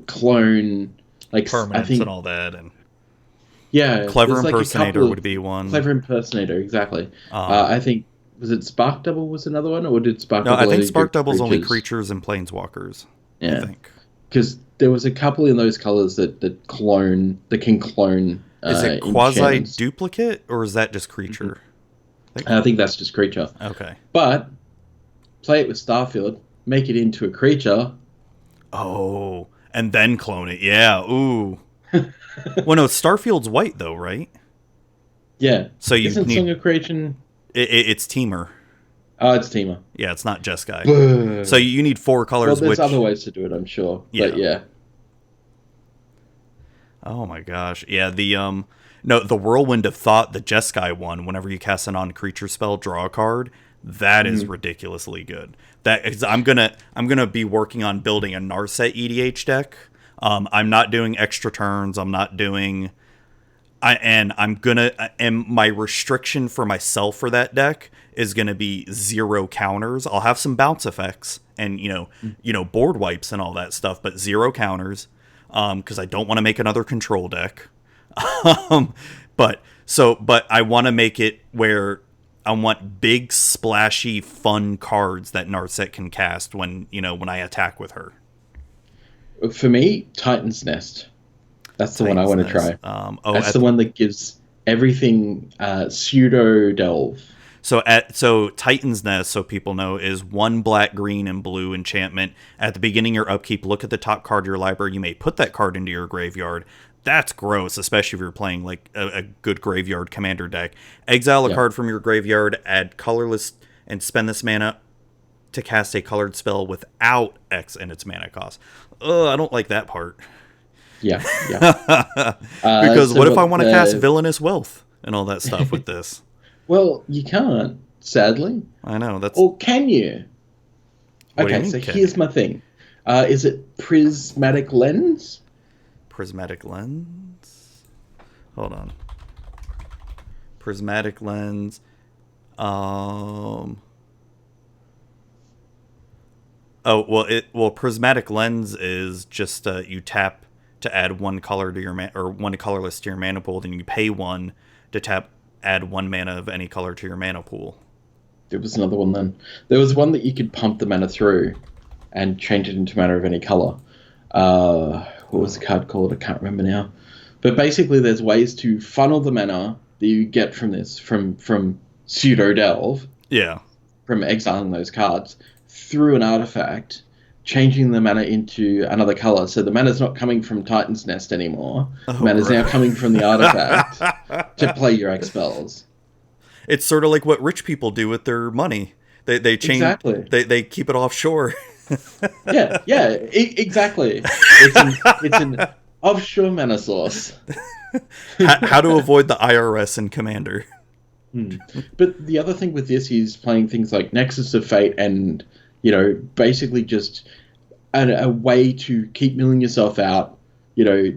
clone, like, permanents I think, and all that, and Clever Clever Impersonator would be one. Clever Impersonator, exactly. I think, was it Spark Double was another one, or did Spark No, Double I think only Spark do Double's only creatures? creatures and planeswalkers. Yeah. I think. Because there was a couple in those colors that can clone. Is it quasi duplicate or is that just creature? I think that's just creature. Okay. But play it with Starfield, make it into a creature. Oh, and then clone it. Yeah. Ooh. Well, no, Starfield's white though, right? Yeah. So you Isn't need Song of Creation? it's Teamer. Oh, it's Teamer. Yeah, it's not Jeskai. So you need 4 colors. Well, there's other ways to do it, I'm sure. Yeah. But yeah. Oh my gosh. Yeah, the Whirlwind of Thought, the Jeskai one, whenever you cast a non-creature spell, draw a card, that is ridiculously good. That is, I'm gonna be working on building a Narset EDH deck. I'm not doing extra turns, I'm not doing and my restriction for myself for that deck is gonna be 0 counters. I'll have some bounce effects and board wipes and all that stuff, but 0 counters. Because I don't want to make another control deck. But I want to make it where I want big, splashy, fun cards that Narset can cast when I attack with her. For me, Titan's Nest. That's the one I want to try. That's the one that gives everything pseudo delve. So Titan's Nest, so people know, is 1 black, green, and blue enchantment. At the beginning of your upkeep, look at the top card of your library. You may put that card into your graveyard. That's gross, especially if you're playing like a good graveyard commander deck. Exile a card from your graveyard, add colorless, and spend this mana to cast a colored spell without X in its mana cost. I don't like that part. Yeah. Because what if I want to cast Villainous Wealth and all that stuff with this? Well, you can't, sadly. I know. Or can you? Okay, so here's my thing. Is it Prismatic Lens? Prismatic Lens? Hold on. Prismatic Lens. Prismatic Lens is just you tap to add 1 color to your or 1 colorless to your mana pool, then you pay 1 to add 1 mana of any color to your mana pool. There was another one then. There was one that you could pump the mana through and change it into mana of any color. What was the card called? I can't remember now. But basically there's ways to funnel the mana that you get from this, from pseudo delve. Yeah. From exiling those cards through an artifact, changing the mana into another color. So the mana's not coming from Titan's Nest anymore. The mana's now coming from the artifact to play your X spells. It's sort of like what rich people do with their money. They change. Exactly. They keep it offshore. Exactly. It's an offshore mana source. How to avoid the IRS in Commander. But the other thing with this is playing things like Nexus of Fate and, basically just a way to keep milling yourself out,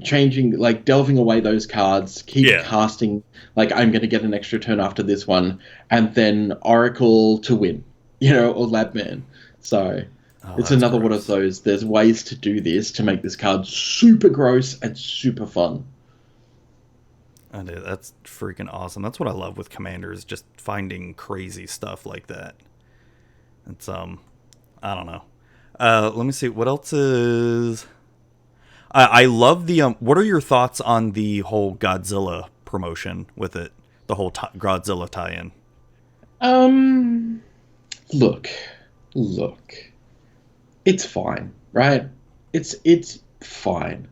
changing, like delving away those cards, keep casting, like I'm going to get an extra turn after this one, and then Oracle to win, or Labman. So it's another one of those. There's ways to do this to make this card super gross and super fun. That's freaking awesome. That's what I love with Commanders, just finding crazy stuff like that. It's I don't know. Let me see what else is. I love the what are your thoughts on the whole Godzilla promotion with it, the whole Godzilla tie-in? Look, it's fine, right? It's fine.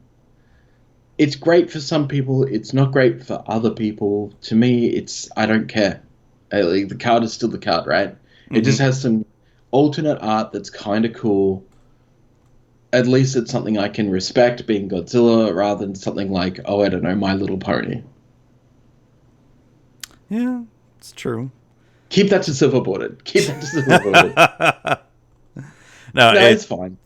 It's great for some people. It's not great for other people. To me, I don't care. Like, the card is still the card, right? It just has some alternate art that's kind of cool. At least it's something I can respect, being Godzilla, rather than something like, I don't know, My Little Pony. Yeah, it's true. Keep that to Silverboarded. No, it's fine.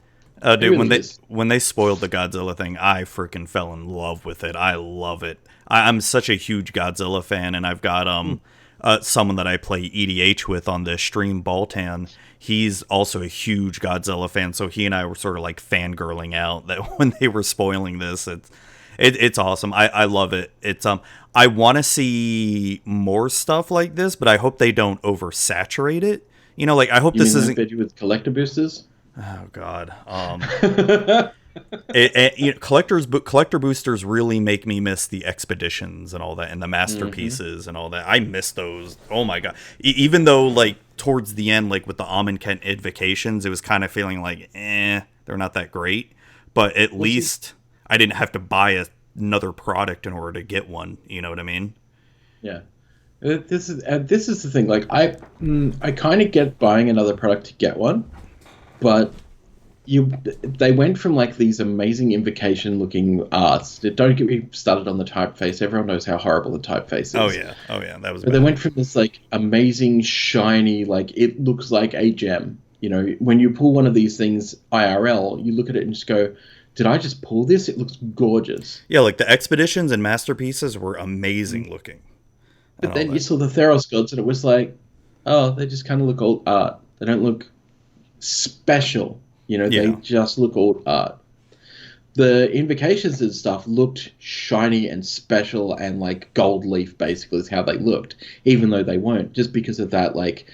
Oh, dude, really when they spoiled the Godzilla thing, I freaking fell in love with it. I love it. I'm such a huge Godzilla fan, and I've got someone that I play EDH with on the stream, Baltan, he's also a huge Godzilla fan, so he and I were sort of like fangirling out that when they were spoiling this. It's awesome. I love it. I want to see more stuff like this, but I hope they don't oversaturate it. Like I hope You this mean isn't. like they do with collector boosters? Oh God. Collector boosters really make me miss the expeditions and all that, and the masterpieces and all that. I miss those. Oh my God. Even though like towards the end, like with the Amonkhet Invocations, it was kind of feeling like, they're not that great. But at least I didn't have to buy another product in order to get one. You know what I mean? Yeah. This is the thing. Like I kind of get buying another product to get one, but they went from like these amazing invocation looking arts. Don't get me started on the typeface. Everyone knows how horrible the typeface is. Oh yeah, that was. But they went from this like amazing shiny, like it looks like a gem. When you pull one of these things IRL, you look at it and just go, "Did I just pull this? It looks gorgeous." Yeah, like the expeditions and masterpieces were amazing looking. But then you saw the Theros gods, and it was like, oh, they just kind of look old art. They don't look special. They just look old art. The invocations and stuff looked shiny and special and like gold leaf, basically, is how they looked, even though they weren't, just because of that like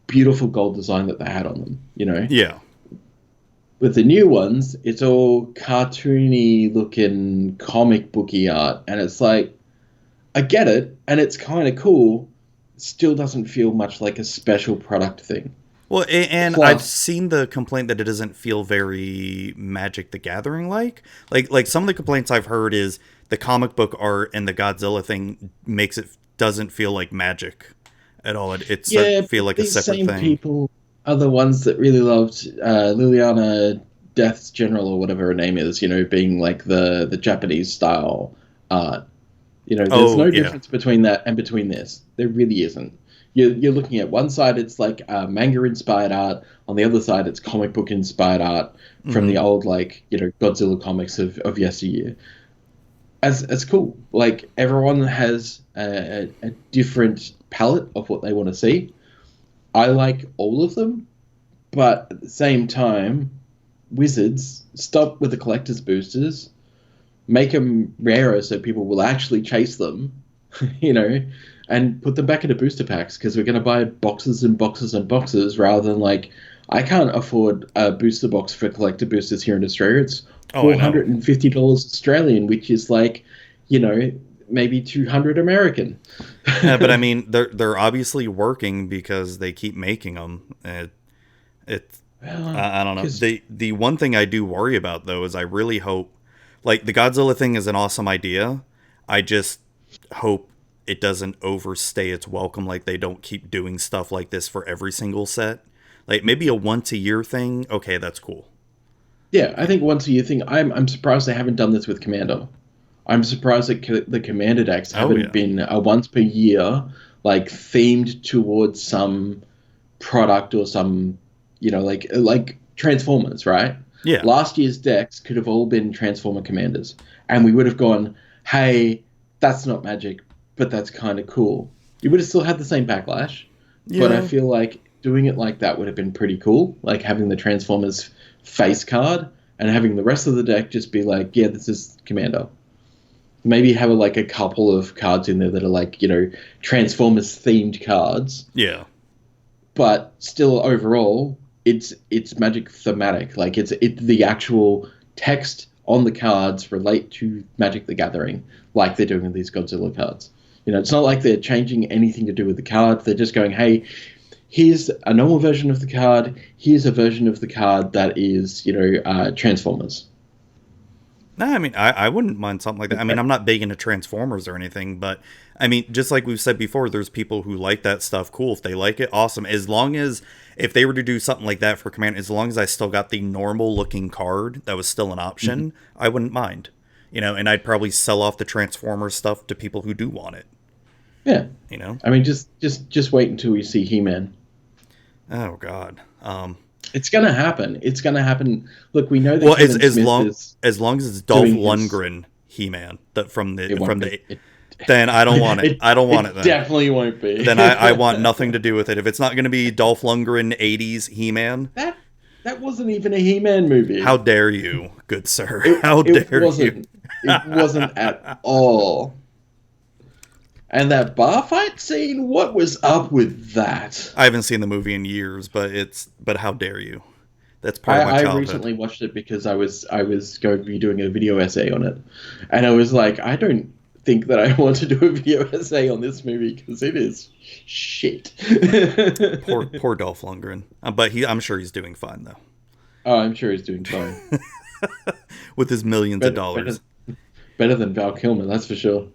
beautiful gold design that they had on them. Yeah. With the new ones, it's all cartoony looking comic booky art, and it's like, I get it, and it's kind of cool. It still doesn't feel much like a special product thing. Well, and Plus, I've seen the complaint that it doesn't feel very Magic the Gathering like. Like some of the complaints I've heard is the comic book art and the Godzilla thing doesn't feel like Magic at all. It feel like a separate thing. These same people are the ones that really loved Liliana Death's General or whatever her name is. Being like the Japanese style art. There's no difference between that and between this. There really isn't. You're looking at one side, it's like manga-inspired art. On the other side, it's comic book-inspired art from the old, like, Godzilla comics of yesteryear. As cool. Like, everyone has a different palette of what they want to see. I like all of them, but at the same time, Wizards, stop with the collector's boosters, make them rarer so people will actually chase them, and put them back into booster packs, because we're going to buy boxes and boxes and boxes rather than like, I can't afford a booster box for collector boosters here in Australia. It's $450 Australian, which is like, maybe 200 American. Yeah, but I mean, they're obviously working because they keep making them. I don't know. The one thing I do worry about though is I really hope, like the Godzilla thing is an awesome idea. I just hope it doesn't overstay its welcome. Like they don't keep doing stuff like this for every single set. Like maybe a once a year thing. Okay, that's cool. Yeah, I think once a year thing. I'm surprised they haven't done this with Commander. I'm surprised that the Commander decks haven't been a once per year, like themed towards some product or some, like Transformers, right? Yeah. Last year's decks could have all been Transformer Commanders, and we would have gone, hey, that's not Magic, but that's kind of cool. You would have still had the same backlash, but I feel like doing it like that would have been pretty cool, like having the Transformers face card and having the rest of the deck just be like, yeah, this is Commander. Maybe have a couple of cards in there that are like, Transformers themed cards. Yeah. But still overall, it's Magic thematic. Like it's the actual text on the cards relate to Magic the Gathering, like they're doing with these Godzilla cards. It's not like they're changing anything to do with the card. They're just going, hey, here's a normal version of the card. Here's a version of the card that is, Transformers. No, I mean, I wouldn't mind something like that. I mean, I'm not big into Transformers or anything, but I mean, just like we've said before, there's people who like that stuff. Cool. If they like it, awesome. As long as, if they were to do something like that for Commander, as long as I still got the normal looking card that was still an option, I wouldn't mind. And I'd probably sell off the Transformers stuff to people who do want it. Yeah. I mean, just wait until you see He-Man. Oh God. It's gonna happen. It's gonna happen. Look, we know that. Well, as long as it's Dolph Lundgren He-Man, that from the it then I don't want it. I don't want it then. Definitely won't be. Then I want nothing to do with it. If it's not going to be Dolph Lundgren 80s He-Man. That wasn't even a He-Man movie. How dare you, good sir? How dare you? It wasn't at all. And that bar fight scene, what was up with that? I haven't seen the movie in years, but how dare you? That's part of my childhood. I recently watched it because I was going to be doing a video essay on it. And I was like, I don't think that I want to do a video essay on this movie because it is shit. poor Dolph Lundgren. But I'm sure he's doing fine, though. Oh, I'm sure he's doing fine. With his millions of dollars. Better than Val Kilmer, that's for sure.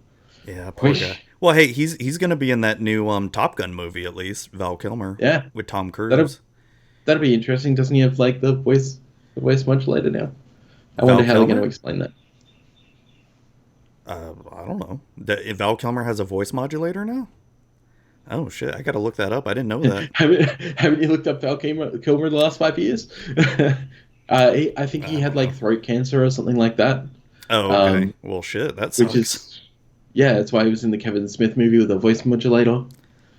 Yeah, poor guy. Well, hey, he's going to be in that new Top Gun movie, at least, Val Kilmer. Yeah. With Tom Cruise. That'll be interesting. Doesn't he have, like, the voice modulator now? I wonder how they're going to explain that. I don't know. Val Kilmer has a voice modulator now? Oh, shit. I got to look that up. I didn't know that. haven't you looked up Val Kilmer the last 5 years? I think he had, like, throat cancer or something like that. Oh, okay. Well, shit. That sucks. That's why he was in the Kevin Smith movie with a voice modulator.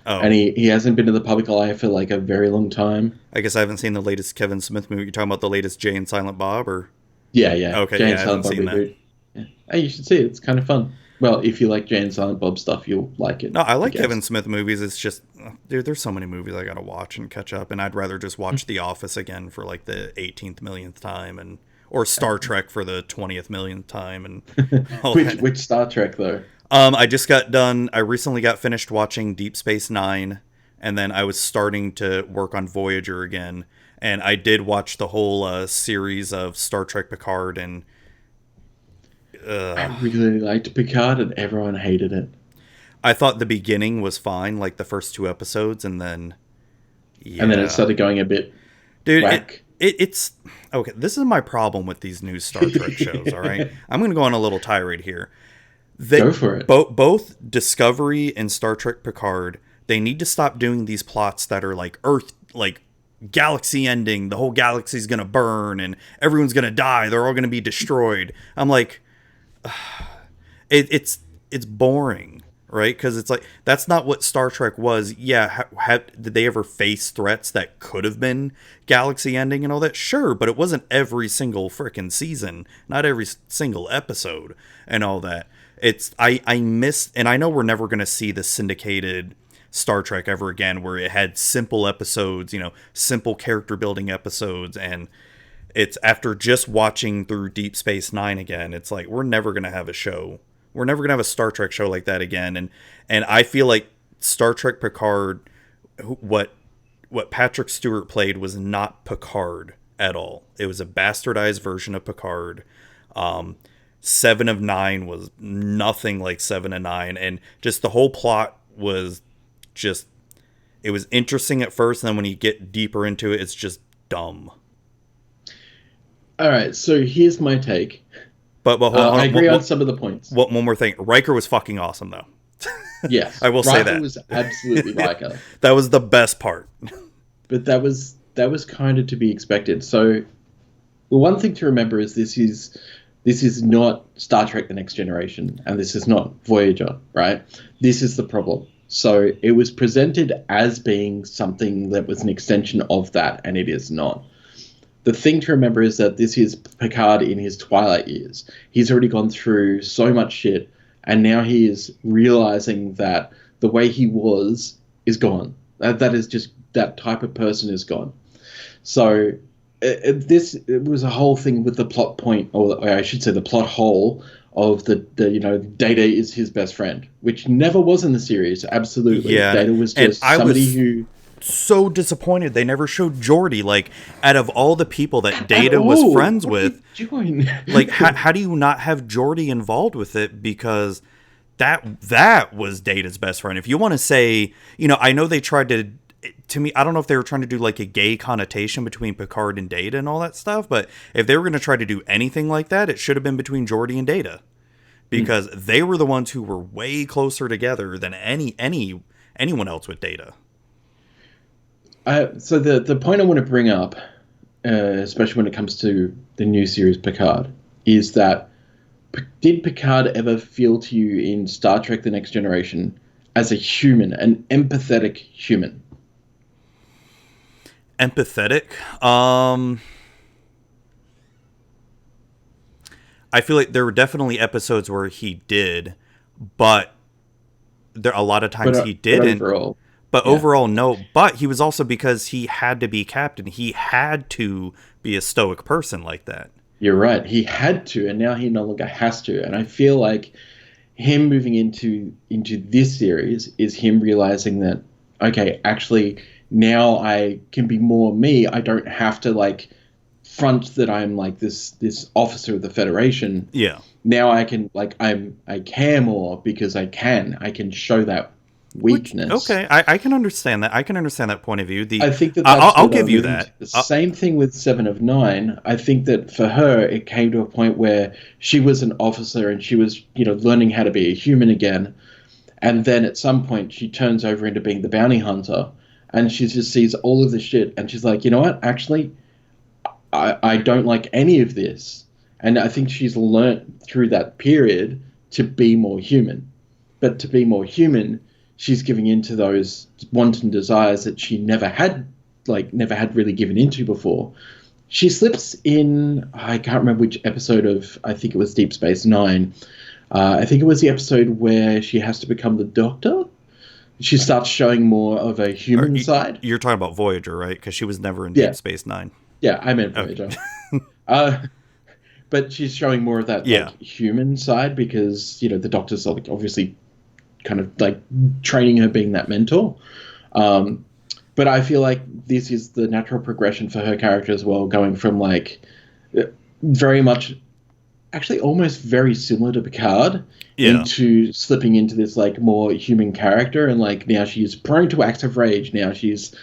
Oh. And he hasn't been in the public eye for, like, a very long time. I guess I haven't seen the latest Kevin Smith movie. You're talking about the latest Jay and Silent Bob, or? Yeah. Okay, Jay I haven't seen that. Yeah. Hey, you should see it. It's kind of fun. Well, if you like Jay and Silent Bob stuff, you'll like it. No, I like Kevin Smith movies. It's just, dude, there's so many movies I gotta watch and catch up, and I'd rather just watch The Office again for, like, the 18th millionth time, or Star Trek for the 20th millionth time, and which Star Trek, though? I just got done. I recently got finished watching Deep Space Nine, and then I was starting to work on Voyager again. And I did watch the whole series of Star Trek Picard, and I really liked Picard, and everyone hated it. I thought the beginning was fine, like the first 2 episodes, and then and then it started going a bit whack. It's okay. This is my problem with these new Star Trek shows. All right, I'm going to go on a little tirade here. Go for it. Both Discovery and Star Trek Picard, they need to stop doing these plots that are like Earth, like galaxy ending. The whole galaxy's going to burn and everyone's going to die. They're all going to be destroyed. I'm like, it's boring, right? Because it's like, that's not what Star Trek was. Yeah, did they ever face threats that could have been galaxy ending and all that? Sure, but it wasn't every single freaking season, not every single episode and all that. I miss, and I know we're never going to see the syndicated Star Trek ever again, where it had simple episodes, simple character building episodes, and it's after just watching through Deep Space Nine again, it's like, we're never going to have a show. We're never going to have a Star Trek show like that again. And I feel like Star Trek Picard, what Patrick Stewart played was not Picard at all. It was a bastardized version of Picard. 7 of 9 was nothing like 7 of 9. And just the whole plot was just, it was interesting at first. And then when you get deeper into it, it's just dumb. All right. So here's my take. But hold on, I agree on some of the points. One more thing. Riker was fucking awesome, though. Yes. I will say that. Riker was absolutely Riker. That was the best part. But that was kind of to be expected. So the one thing to remember is this is not Star Trek The Next Generation, and this is not Voyager, right? This is the problem. So it was presented as being something that was an extension of that, and it is not. The thing to remember is that this is Picard in his twilight years. He's already gone through so much shit, and now he is realizing that the way he was is gone. That is just, that type of person is gone. So it was a whole thing with the plot point, or I should say the plot hole of the Data is his best friend, which never was in the series. Absolutely. Yeah. Data was just somebody who... so disappointed they never showed Geordi. Like, out of all the people that Data was friends with, like, how do you not have Geordi involved with it? Because that was Data's best friend. If you want to say, I know they tried to me, I don't know if they were trying to do like a gay connotation between Picard and Data and all that stuff, but if they were going to try to do anything like that, it should have been between Geordi and Data, because they were the ones who were way closer together than anyone else with Data. So the point I want to bring up, especially when it comes to the new series Picard, is that did Picard ever feel to you in Star Trek: The Next Generation as a human, an empathetic human? Empathetic. I feel like there were definitely episodes where he did, but there a lot of times he But didn't. overall, But yeah, overall, no. But he was also, because he had to be captain. He had to be a stoic person like that. you're right. He had to, and now he no longer has to. And I feel like him moving into this series is him realizing that, okay, actually now I can be more me. I don't have to like front that I'm like this officer of the Federation. Yeah. Now I can like I care more because I can show that Which, weakness. okay, I can understand that. I can understand that point of view. I think that I'll what they're give you moving to. that. The same thing with Seven of Nine. I think that for her, it came to a point where she was an officer and she was, learning how to be a human again. And then at some point, she turns over into being the bounty hunter, and she just sees all of this shit, and she's like, you know what? Actually, I don't like any of this. And I think she's learnt through that period to be more human. But to be more human, she's giving into those wanton desires that she never had really given into before. She slips in, I can't remember which episode of, I think it was Deep Space Nine. I think it was the episode where she has to become the Doctor. She starts showing more of a human side. You're talking about Voyager, right? Because she was never in Deep Yeah, Space Nine. yeah, I meant Voyager. Okay. But she's showing more of that like human side because the Doctor's like obviously kind of like training her being that mentor. But I feel like this is the natural progression for her character as well, going from like very much, actually almost very similar to Picard, into slipping into this like more human character, and like now she's prone to acts of rage. Now she's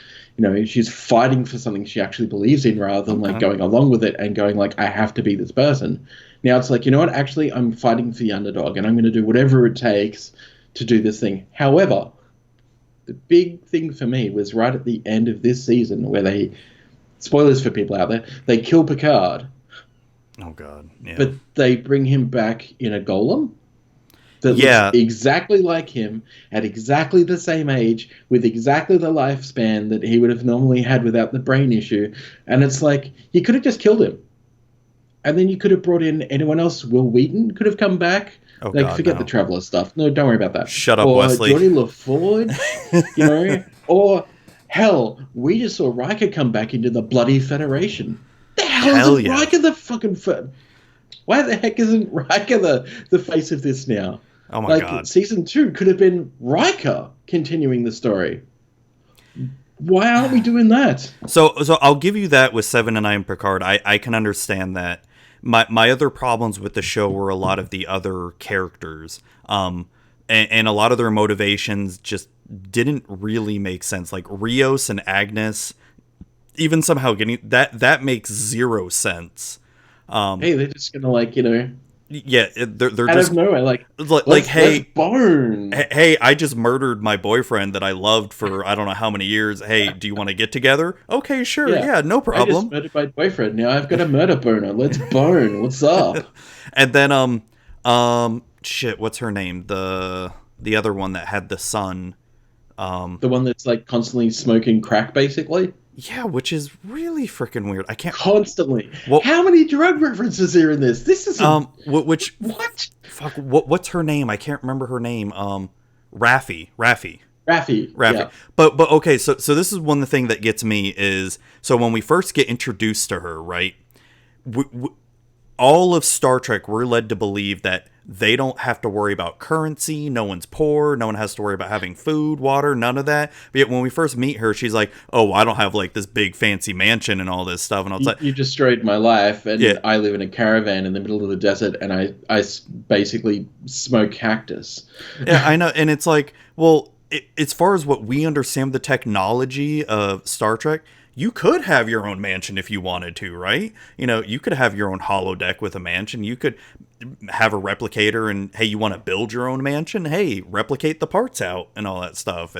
she's fighting for something she actually believes in rather than like going along with it and going like, I have to be this person. Now it's like, you know what, actually I'm fighting for the underdog and I'm going to do whatever it takes to do this thing. However, the big thing for me was right at the end of this season where they, spoilers for people out there, they kill Picard. Oh, God. Yeah. But they bring him back in a golem that looks exactly like him, at exactly the same age, with exactly the lifespan that he would have normally had without the brain issue. And it's like, you could have just killed him. And then you could have brought in anyone else. Will Wheaton could have come back. Oh, like, God, forget no. the Traveller stuff. No, don't worry about that. Shut up, Wesley. Or Johnny LaForge, Or, hell, we just saw Riker come back into the bloody Federation. The hell is Riker the fucking... Why the heck isn't Riker the face of this now? Oh my God. Season 2 could have been Riker continuing the story. Why aren't we doing that? So I'll give you that with 7 and 9 Picard. I can understand that. My other problems with the show were a lot of the other characters. And a lot of their motivations just didn't really make sense. Like Rios and Agnes, even somehow getting that makes zero sense. Hey, they're just gonna yeah, they're out just of nowhere, like hey, let's burn. Hey, I just murdered my boyfriend that I loved for I don't know how many years. Hey, do you want to get together? Okay, sure, yeah, no problem. I just murdered my boyfriend. Now I've got a murder boner. Let's burn. What's up? And then shit, what's her name? The other one that had the son. The one that's like constantly smoking crack, basically. Yeah, which is really freaking weird. I can't constantly. How many drug references are in this? This is what? Fuck, what's her name? I can't remember her name. Raffi. Yeah. But okay, so this is one thing that gets me is, so when we first get introduced to her, right? All of Star Trek, we're led to believe that they don't have to worry about currency. No one's poor. No one has to worry about having food, water, none of that. But yet when we first meet her, she's like, oh, I don't have like this big fancy mansion and all this stuff. And I was like, you destroyed my life. And I live in a caravan in the middle of the desert. And I basically smoke cactus. Yeah, I know. And it's like, well, as far as what we understand the technology of Star Trek, you could have your own mansion if you wanted to, right? You could have your own holodeck with a mansion. You could have a replicator and, hey, you want to build your own mansion? Hey, replicate the parts out and all that stuff.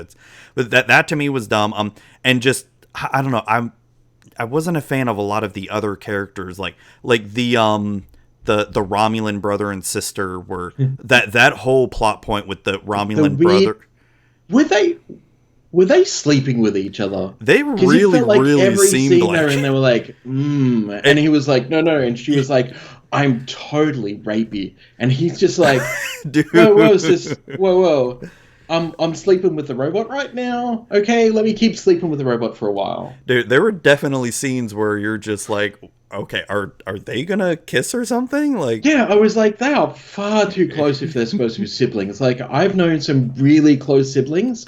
But that to me was dumb. And just, I don't know. I wasn't a fan of a lot of the other characters, like the the Romulan brother and sister were that whole plot point with the Romulan weird, brother. Were they sleeping with each other? They really, like really every seemed scene like... and they were like, and he was like, no, and she was like, I'm totally rapey, and he's just like, Dude. whoa, sis, whoa. I'm sleeping with the robot right now. Okay, let me keep sleeping with the robot for a while. Dude, there were definitely scenes where you're just like, okay, are they gonna kiss or something? Like, yeah, I was like, they are far too close if they're supposed to be siblings. Like, I've known some really close siblings.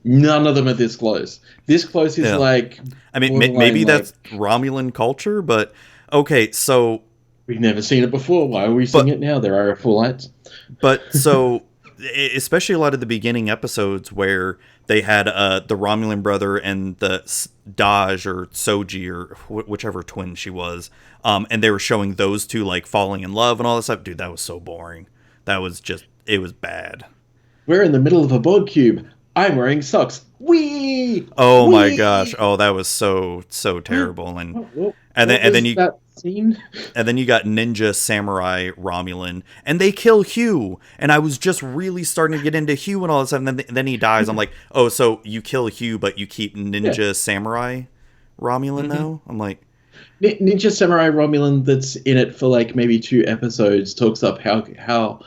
None of them are this close. This close is like... I mean, maybe that's Romulan culture, but okay, so... We've never seen it before. Why are we seeing it now? There are full lights. But, so, especially a lot of the beginning episodes where they had the Romulan brother and the Daj or Soji or whichever twin she was, and they were showing those two, like, falling in love and all this stuff. Dude, that was so boring. That was just... It was bad. We're in the middle of a board cube. I'm wearing socks. Whee! Oh my gosh! Oh, that was so terrible. And then you that scene? And then you got Ninja Samurai Romulan, and they kill Hugh. And I was just really starting to get into Hugh and all this stuff. And then he dies. I'm like, oh, so you kill Hugh, but you keep Ninja Samurai Romulan though? I'm like, Ninja Samurai Romulan, that's in it for like maybe 2 episodes, talks up how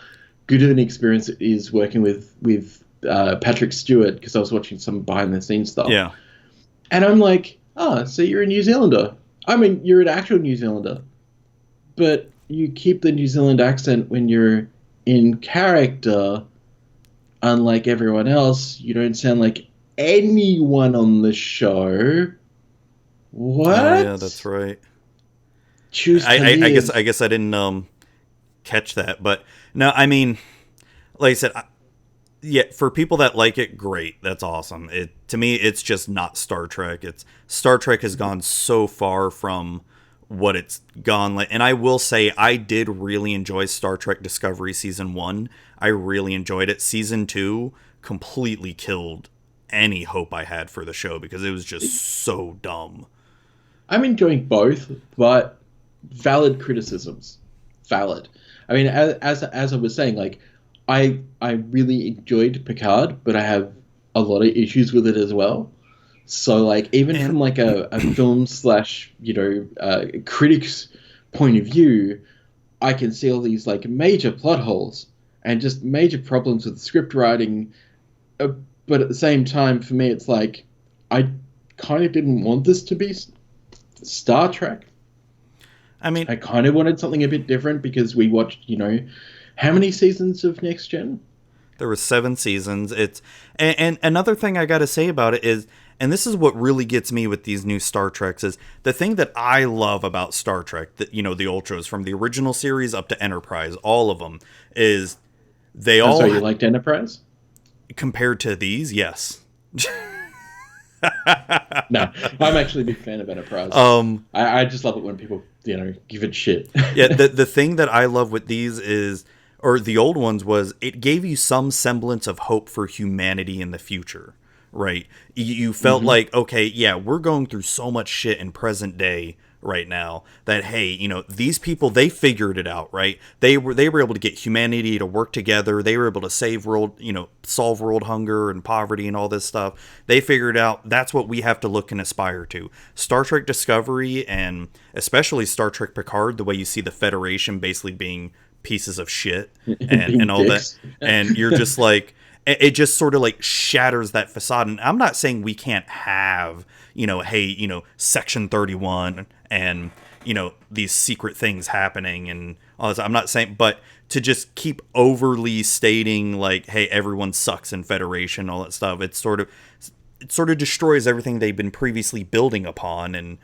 good of an experience it is working with Patrick Stewart, because I was watching some behind the scenes stuff. Yeah. And I'm like, so you're a New Zealander. I mean, you're an actual New Zealander. But you keep the New Zealand accent when you're in character. Unlike everyone else, you don't sound like anyone on the show. What? Oh, yeah, that's right. Choose to live. I guess I didn't catch that. But no, I mean, like I said... Yeah, for people that like it, great. That's awesome. To me, it's just not Star Trek. Star Trek has gone so far from what it's gone like. And I will say, I did really enjoy Star Trek Discovery Season 1. I really enjoyed it. Season 2 completely killed any hope I had for the show because it was just so dumb. I'm enjoying both, but valid criticisms. Valid. I mean, as I was saying, like, I really enjoyed Picard, but I have a lot of issues with it as well. So, like, even from like a film / critic's point of view, I can see all these like major plot holes and just major problems with script writing. But at the same time, for me, it's like I kind of didn't want this to be Star Trek. I mean, I kind of wanted something a bit different because we watched, how many seasons of Next Gen? There were 7 seasons. And another thing I got to say about it is, and this is what really gets me with these new Star Treks, is the thing that I love about Star Trek, that the Ultras from the original series up to Enterprise, all of them, is they all... So you liked Enterprise? Compared to these, yes. No, I'm actually a big fan of Enterprise. I just love it when people, give it shit. Yeah, the thing that I love with these is... or the old ones was, it gave you some semblance of hope for humanity in the future, right? You felt like, okay, yeah, we're going through so much shit in present day right now that, hey, these people, they figured it out, right? They were able to get humanity to work together. They were able to solve world hunger and poverty and all this stuff. They figured out that's what we have to look and aspire to. Star Trek Discovery, and especially Star Trek Picard, the way you see the Federation basically being pieces of shit and all that, and you're just like, it just sort of like shatters that facade. And I'm not saying we can't have Section 31 and these secret things happening and all this. I'm not saying, but to just keep overly stating like, hey, everyone sucks in Federation, all that stuff, it sort of destroys everything they've been previously building upon, and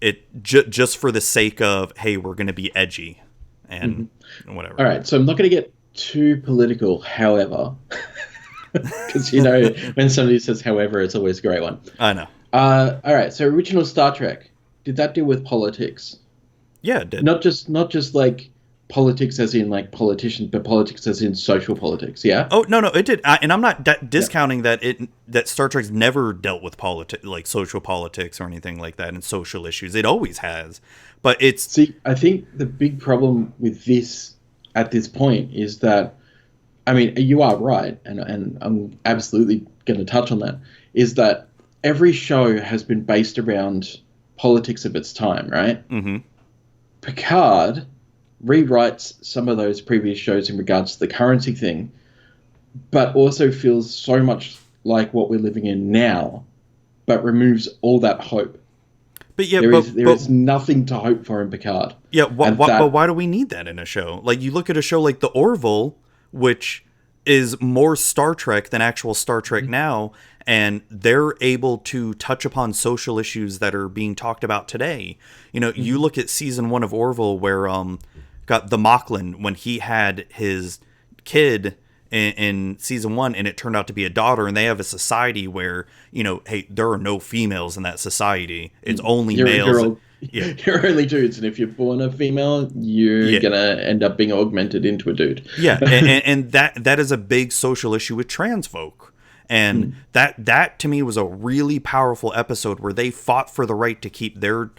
it just for the sake of, hey, we're gonna be edgy and whatever. All right, so I'm not going to get too political, however, because when somebody says however, it's always a great one. I know. All right, so original Star Trek, did that deal with politics? Yeah, it did. Not just like politics as in like politicians, but politics as in social politics. Yeah. Oh no, it did, and I'm not discounting that Star Trek's never dealt with like social politics or anything like that and social issues. It always has, but it's I think the big problem with this at this point is that, I mean, you are right, and I'm absolutely going to touch on that. Is that every show has been based around politics of its time, right? Mm-hmm. Picard rewrites some of those previous shows in regards to the currency thing, but also feels so much like what we're living in now, but removes all that hope. But yeah, there is nothing to hope for in Picard. Yeah, but why do we need that in a show? Like, you look at a show like The Orville, which is more Star Trek than actual Star Trek now, and they're able to touch upon social issues that are being talked about today. You know, you look at season 1 of Orville, where got the Mocklin, when he had his kid in season 1, and it turned out to be a daughter, and they have a society where, you know, hey, there are no females in that society. It's only males. You're only dudes, and if you're born a female, you're gonna end up being augmented into a dude. Yeah, and that is a big social issue with trans folk. And that to me was a really powerful episode where they fought for the right to keep their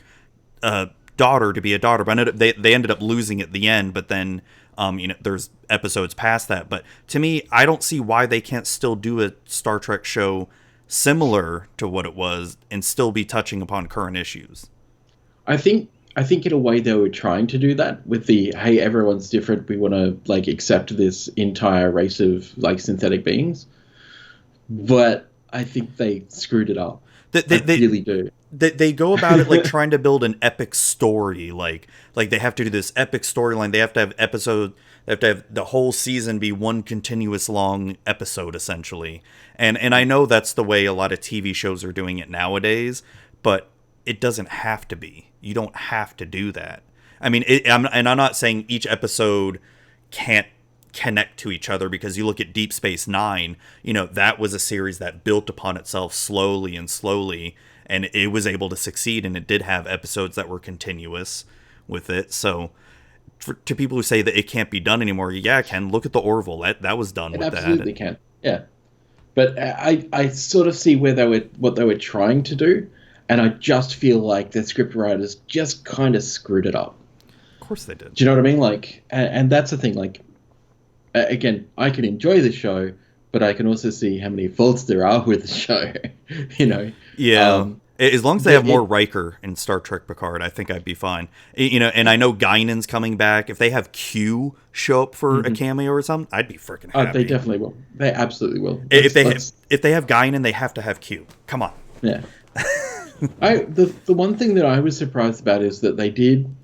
daughter to be a daughter. But they ended up losing at the end. But then, you know, there's episodes past that. But to me, I don't see why they can't still do a Star Trek show similar to what it was and still be touching upon current issues. I think in a way they were trying to do that with the, hey, everyone's different, we want to like accept this entire race of like synthetic beings. But I think they screwed it up. They really do. They go about it like trying to build an epic story. Like they have to do this epic storyline. They have to have episode. They have to have the whole season be one continuous long episode, essentially. And I know that's the way a lot of TV shows are doing it nowadays. But it doesn't have to be. You don't have to do that. I mean, I'm not saying each episode can't connect to each other, because you look at Deep Space Nine, you know, that was a series that built upon itself slowly, and it was able to succeed, and it did have episodes that were continuous with it. So to people who say that it can't be done anymore, yeah, it can. Look at the Orville. That was done with that. It absolutely can. Yeah. But I sort of see what they were trying to do, and I just feel like the script writers just kind of screwed it up. Of course they did. Do you know what I mean? Like, and that's the thing. Like, again, I can enjoy the show, but I can also see how many faults there are with the show. You know. Yeah. As long as they have more Riker in Star Trek Picard, I think I'd be fine. You know, and I know Guinan's coming back. If they have Q show up for a cameo or something, I'd be freaking happy. They definitely will. They absolutely will. If they have Guinan, they have to have Q. Come on. Yeah. The one thing that I was surprised about is that they did.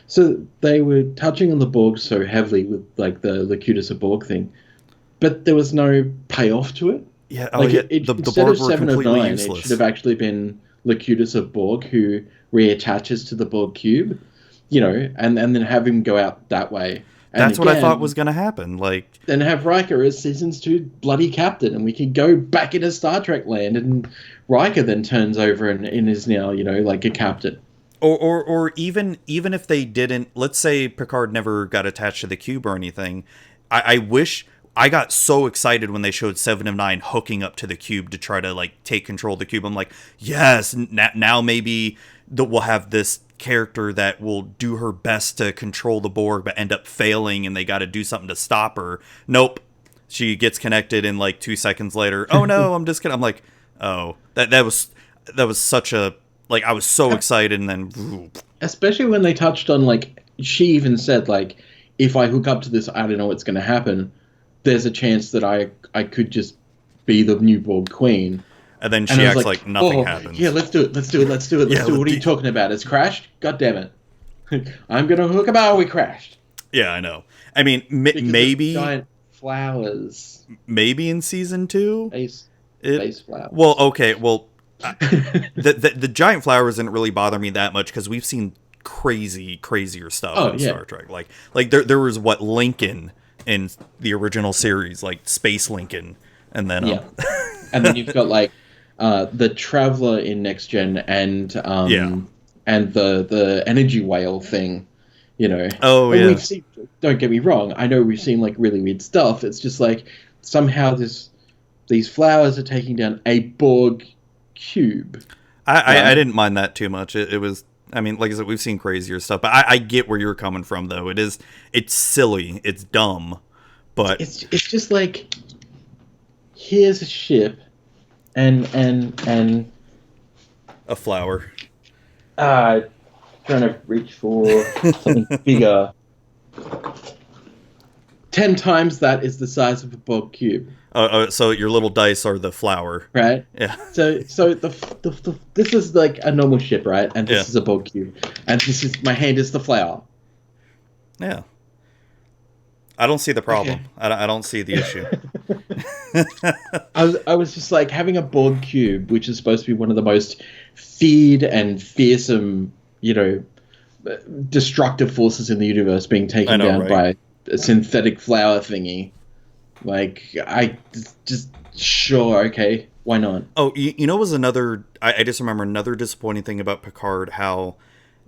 So they were touching on the Borg so heavily with like the Locutus of Borg thing, but there was no payoff to it. Yeah, the instead of 7 of 9, useless. It should have actually been Locutus of Borg who reattaches to the Borg cube, you know, and then have him go out that way. And that's what I thought was going to happen. Like, then have Riker as Seasons 2 bloody captain, and we can go back into Star Trek land, and Riker then turns over and is now, you know, like a captain. Or even if they didn't, let's say Picard never got attached to the cube or anything, I wish. I got so excited when they showed 7 of 9 hooking up to the cube to try to like take control of the cube. I'm like, yes, now maybe we'll have this character that will do her best to control the Borg, but end up failing, and they got to do something to stop her. Nope, she gets connected, and like 2 seconds later, oh no, I'm just gonna. I'm like, oh, that was such a, like, I was so excited, and then especially when they touched on, like, she even said, like, if I hook up to this, I don't know what's going to happen. There's a chance that I could just be the new Borg queen. And then she acts like nothing happens. Yeah, let's do it. What are you talking about? It's crashed? God damn it. I'm going to hook up. Oh, we crashed. Yeah, I know. I mean, maybe... giant flowers. Maybe in season 2? Space flowers. Well, okay, well... the giant flowers didn't really bother me that much, because we've seen crazier stuff in Star Trek. Like there was Lincoln in the original series, like Space Lincoln, and then and then you've got like the Traveler in Next Gen, and the energy whale thing you know. Oh And yeah. we've seen, don't get me wrong, I know we've seen like really weird stuff. It's just like somehow these flowers are taking down a Borg cube, I right? didn't mind that too much. It was, I mean, like I said, we've seen crazier stuff, but I get where you're coming from though. It's silly, it's dumb, but It's just like, here's a ship and a flower. uh trying to reach for something bigger. 10 times that is the size of a Borg cube, So your little dice are the flower. right? Yeah. So this is like a normal ship, right? And Yeah. this is a Borg cube, and this is my hand is the flower. Yeah. I don't see the problem. Okay. I don't see the issue. I was just like, having a Borg cube, which is supposed to be one of the most feared and fearsome, you know, destructive forces in the universe, being taken down by a synthetic flower thingy. Like, I just sure, okay, why not? Oh, you know, was another. I just remember another disappointing thing about Picard, how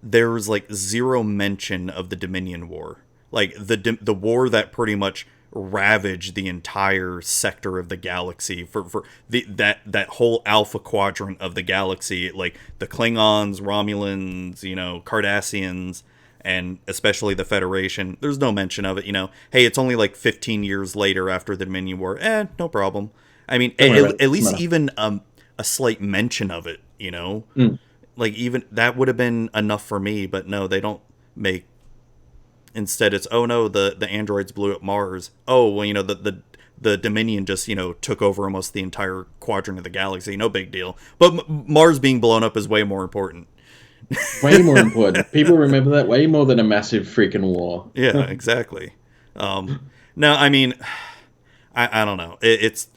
there was like zero mention of the Dominion War, like the war that pretty much ravaged the entire sector of the galaxy for that whole Alpha Quadrant of the galaxy, like the Klingons, Romulans, you know, Cardassians, and especially the Federation. There's no mention of it. You know, hey, it's only like 15 years later after the Dominion War. No problem. I mean, at least even a slight mention of it, you know? Mm. Like, even that would have been enough for me, but no, they don't make. Instead, it's, oh no, the androids blew up Mars. Oh, well, you know, the Dominion just, you know, took over almost the entire quadrant of the galaxy. No big deal. But Mars being blown up is way more important. Way more important. People remember that way more than a massive freaking war. Yeah, exactly. No, I mean, I don't know.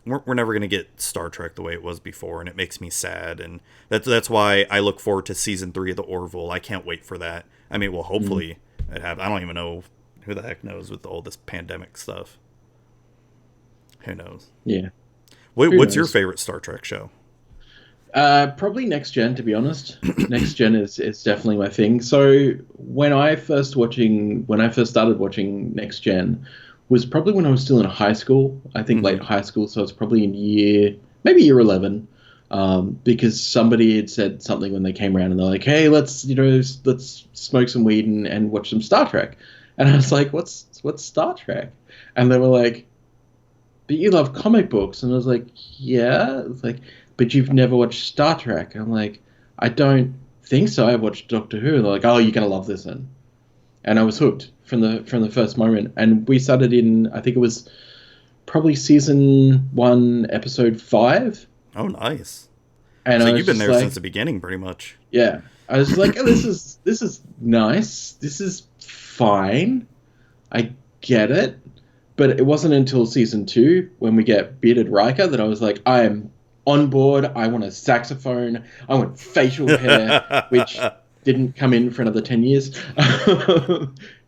We're never gonna get Star Trek the way it was before, and it makes me sad. And that's why I look forward to season 3 of the Orville. I can't wait for that. I mean, well, hopefully it happens. I don't even know, who the heck knows with all this pandemic stuff. Who knows? Yeah. What's your favorite Star Trek show? Probably Next Gen, to be honest. Next Gen is definitely my thing. So when I first started watching Next Gen was probably when I was still in high school. I think late high school, so it's probably in maybe year 11. Because somebody had said something when they came around and they're like, "Hey, let's smoke some weed and watch some Star Trek." And I was like, "What's Star Trek?" And they were like, "But you love comic books." And I was like, "Yeah." It's like, "But you've never watched Star Trek." I'm like, "I don't think so. I watched Doctor Who." And they're like, "Oh, you're gonna love this then." And I was hooked from the first moment. And we started in, I think it was probably season 1, episode 5. Oh, nice. And So I was you've been just there like, since the beginning, pretty much. yeah. I was like, oh, this is nice. This is fine. I get it. But it wasn't until season 2 when we get bearded Riker that I was like, I am on board. I want a saxophone. I want facial hair, which didn't come in for another 10 years.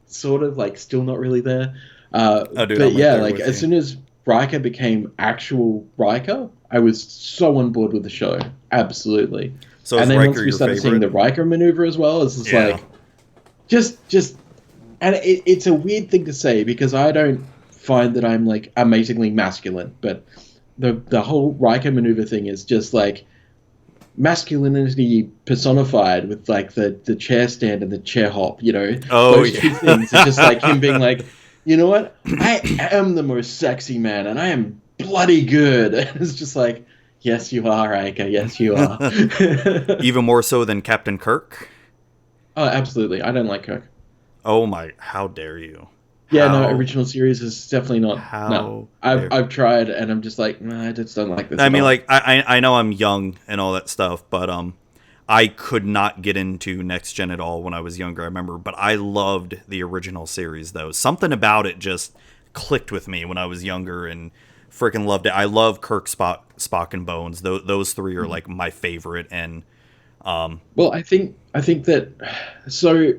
Sort of, like, still not really there. Dude, but yeah, like, as soon as Riker became actual Riker, I was so on board with the show. Absolutely. So and is then Riker once we your started favorite? seeing the Riker maneuver as well, it's just like, just, and it's a weird thing to say because I don't find that I'm like amazingly masculine, but the whole Riker maneuver thing is just like masculinity personified with like the chair stand and the chair hop, you know. Oh, those two things. It's just like him being like, you know what? I am the most sexy man and I am bloody good. And it's just like, yes, you are, Riker. Yes, you are. Even more so than Captain Kirk? Oh, absolutely. I don't like Kirk. Oh my, how dare you? Yeah, no, original series is definitely not. How I've tried, and I'm just like, nah, I just don't like this. I mean, like, I know I'm young and all that stuff, but I could not get into Next Gen at all when I was younger, I remember. But I loved the original series, though. Something about it just clicked with me when I was younger and freaking loved it. I love Kirk, Spock, and Bones. Those three are, like, my favorite. And well, I think that, so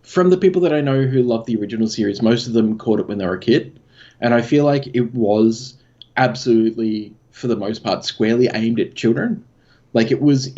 from the people that I know who love the original series, most of them caught it when they were a kid. And I feel like it was absolutely, for the most part, squarely aimed at children. Like it was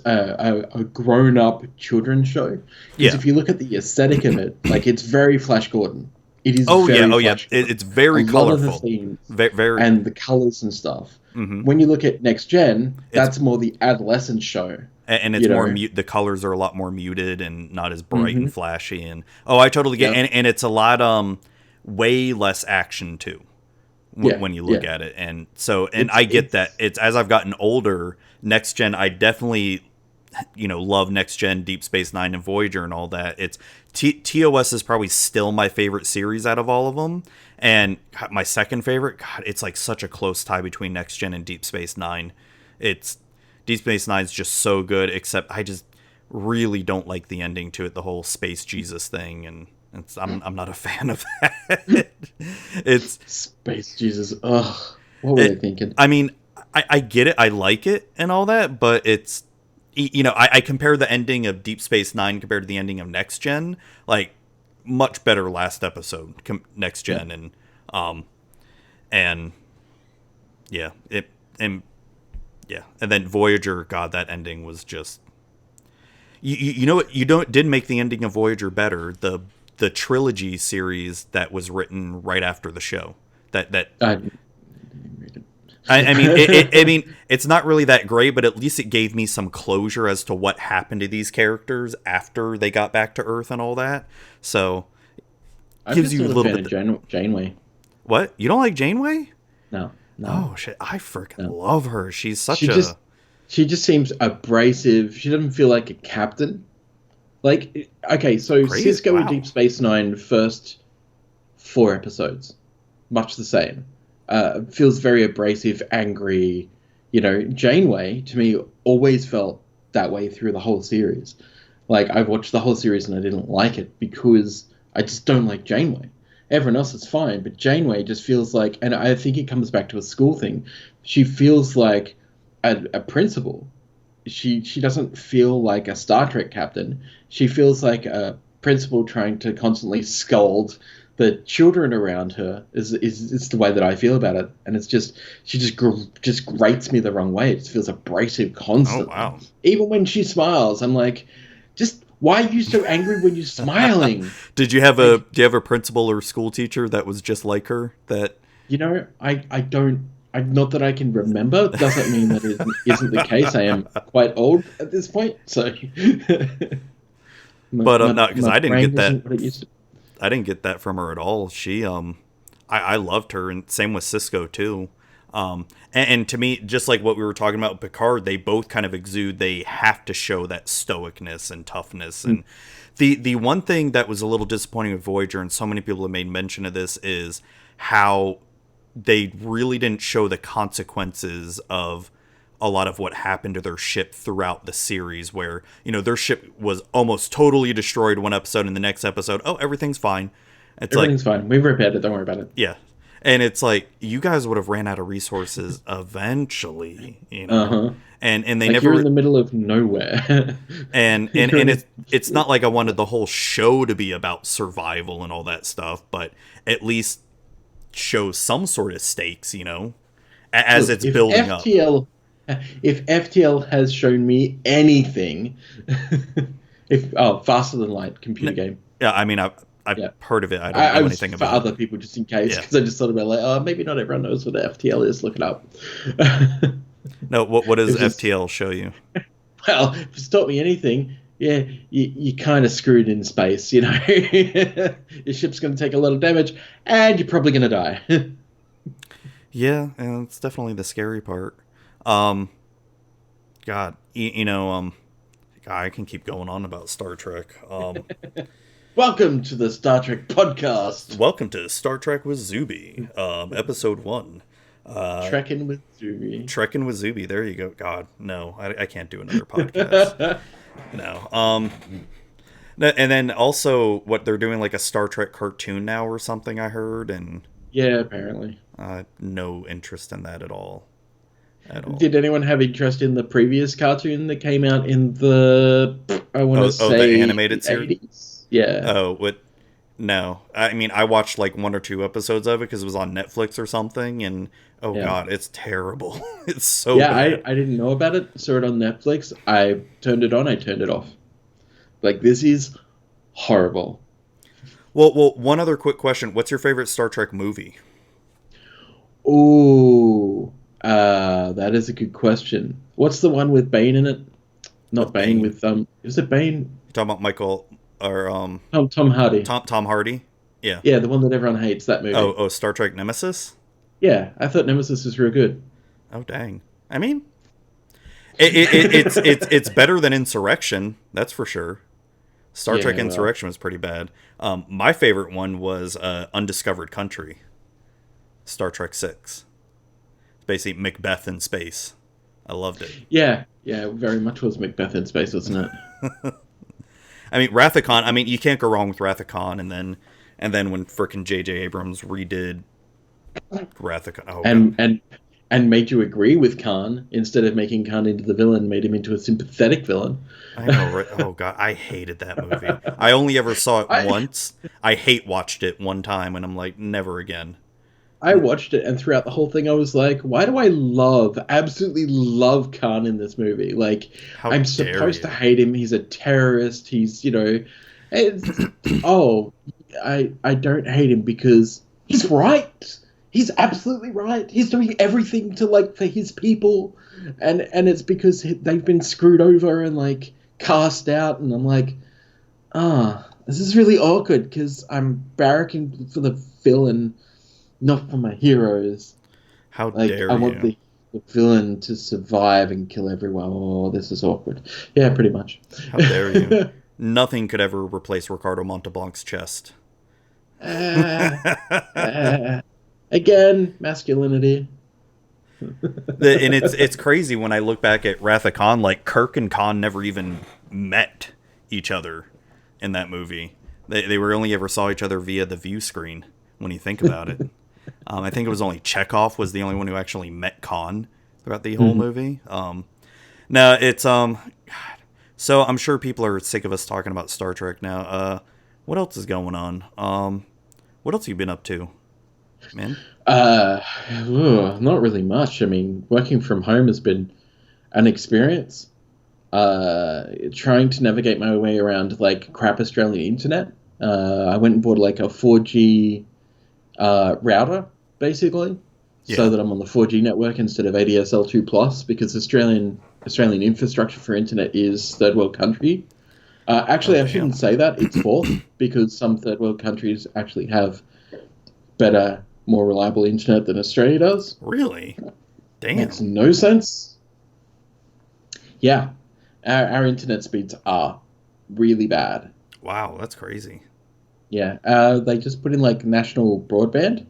a grown up children's show. Because Yeah. if you look at the aesthetic of it, like it's very Flash Gordon. It is Oh yeah. very Oh yeah. Flash Gordon. It's very A lot of the colorful. themes Very. and the colors and stuff. Mm-hmm. When you look at Next Gen, It's that's more the adolescent show. and it's You more know? the colors are a lot more muted and not as bright Mm-hmm. and flashy. And oh, I totally get. Yep. And it's a lot way less action too. Yeah, When you look yeah. at it, and so and It's I get it's that it's as I've gotten older, Next Gen, I definitely love Next Gen, Deep Space Nine, and Voyager and all that. It's TOS is probably still my favorite series out of all of them, and God, my second favorite. God, it's like such a close tie between Next Gen and Deep Space Nine. It's Deep Space Nine is just so good, except I just really don't like the ending to it, the whole space Jesus thing, and I'm not a fan of that. It's Space Jesus. Ugh. What were they thinking? I mean, I get it. I like it and all that, but it's, I compare the ending of Deep Space Nine compared to the ending of Next Gen, like much better last episode, Next Gen, and yeah, and then Voyager. God, that ending was just, you know what, did make the ending of Voyager better. The trilogy series that was written right after the show. That I didn't read it. I mean, I mean, it's not really that great, but at least it gave me some closure as to what happened to these characters after they got back to Earth and all that. So, I'm gives just you a not little fan bit. of Janeway. What? You don't like Janeway? No, Oh shit! I freaking no. love her. She's such She a just she just seems abrasive. She doesn't feel like a captain. Like, okay, so crazy. Cisco in Wow. Deep Space Nine, first 4 episodes, much the same. Feels very abrasive, angry. Janeway to me always felt that way through the whole series. Like I've watched the whole series and I didn't like it because I just don't like Janeway. Everyone else is fine, but Janeway just feels like, and I think it comes back to a school thing. She feels like a principal. She doesn't feel like a Star Trek captain. She feels like a principal trying to constantly scold the children around her. Is the way that I feel about it, and it's just she just grates me the wrong way. It just feels abrasive constantly. Oh wow. Even when she smiles, I'm like, just why are you so angry when you're smiling? Do you have a principal or school teacher that was just like her? That I don't. Not that I can remember. Doesn't mean that it isn't the case. I am quite old at this point, so. But not because I didn't brain get that. isn't what it used to. I didn't get that from her at all. She I loved her, and same with Cisco too. And to me, just like what we were talking about with Picard, they both kind of exude. They have to show that stoicness and toughness. And the one thing that was a little disappointing with Voyager, and so many people have made mention of this, is how they really didn't show the consequences of a lot of what happened to their ship throughout the series, where their ship was almost totally destroyed one episode, and the next episode, oh, everything's fine. It's Everything's fine. We've repaired it. Don't worry about it. yeah. And it's like, you guys would have ran out of resources eventually, Uh-huh. and they Like never, you're in the middle of nowhere. and it's not like I wanted the whole show to be about survival and all that stuff, but at least show some sort of stakes, as Look, it's building up. If FTL has shown me anything, Faster Than Light computer game. Yeah, I mean, I've Yeah. heard of it. I don't I know was anything for about other it. people just in case, Yeah. because I just thought about like, maybe not everyone knows what the FTL is. Look it up. No, what does It was- FTL show you? Well, if it's taught me anything, yeah, you kind of screwed in space. Your ship's going to take a lot of damage, and you're probably going to die. Yeah, and it's definitely the scary part. God, God, I can keep going on about Star Trek. Welcome to the Star Trek podcast. Welcome to Star Trek with Zuby, episode 1. Trekking with Zuby. Trekking with Zuby. There you go. God, no, I can't do another podcast. No. And then also, what they're doing, like a Star Trek cartoon now or something, I heard, and Yeah, apparently. no interest in that at all. Did anyone have interest in the previous cartoon that came out in the, I want to say, the animated series? 80s? Yeah. Oh, what? No, I mean I watched like 1 or 2 episodes of it because it was on Netflix or something, and oh Yeah. god, it's terrible. It's so Yeah, bad. I didn't know about it. Saw it on Netflix. I turned it on. I turned it off. Like, this is horrible. Well, one other quick question: what's your favorite Star Trek movie? Ooh, that is a good question. What's the one with Bane in it? Not With Bane, Bane? with is it Bane? You talking about Michael or Tom Hardy. Tom Hardy? Yeah. Yeah, the one that everyone hates. That movie. Oh, Star Trek Nemesis. Yeah, I thought Nemesis was real good. Oh dang. I mean, it's better than Insurrection, that's for sure. Star Trek Yeah, well, Insurrection was pretty bad. My favorite one was Undiscovered Country, Star Trek Six. It's basically Macbeth in space. I loved it. yeah, yeah, very much was Macbeth in space, wasn't it? I mean, Wrath of Khan. I mean, you can't go wrong with Wrath of Khan, and then when frickin' J.J. Abrams redid Wrath of Khan. Oh god. And made you agree with Khan instead of making Khan into the villain, made him into a sympathetic villain. I know, right? Oh god, I hated that movie. I only ever saw it I once. I hate watched it one time, and I'm like, never again. I watched it, and throughout the whole thing, I was like, why do I absolutely love Khan in this movie? Like, How I'm dare supposed to you? hate him. He's a terrorist. It's, oh, I don't hate him because he's right. He's absolutely right. He's doing everything to, like, for his people, and it's because they've been screwed over and, like, cast out, and I'm like, this is really awkward because I'm barracking for the villain, not for my heroes. How Like, dare I want you? the villain to survive and kill everyone. Oh, this is awkward. Yeah, pretty much. How dare you? Nothing could ever replace Ricardo Montalban's chest. uh, uh, Again, masculinity. And it's crazy when I look back at Wrath of Khan. Like Kirk and Khan never even met each other in that movie. They were only ever saw each other via the view screen. When you think about it, I think it was only Chekhov was the only one who actually met Khan throughout the whole movie. No, it's God. So I'm sure people are sick of us talking about Star Trek now. What else is going on? What else have you been up to, man? Uh, Not really much. I mean, working from home has been an experience. Trying to navigate my way around like crap Australian internet. I went and bought like a 4G router, basically, so Yeah. that I'm on the 4G network instead of ADSL 2 plus, because Australian infrastructure for internet is third world country. Oh Actually, I damn. shouldn't say that. It's fourth, because some third world countries actually have better, more reliable internet than Australia does. Really? Makes Damn. no sense. Yeah, our internet speeds are really bad. Wow, that's crazy. Yeah, they just put in like national broadband.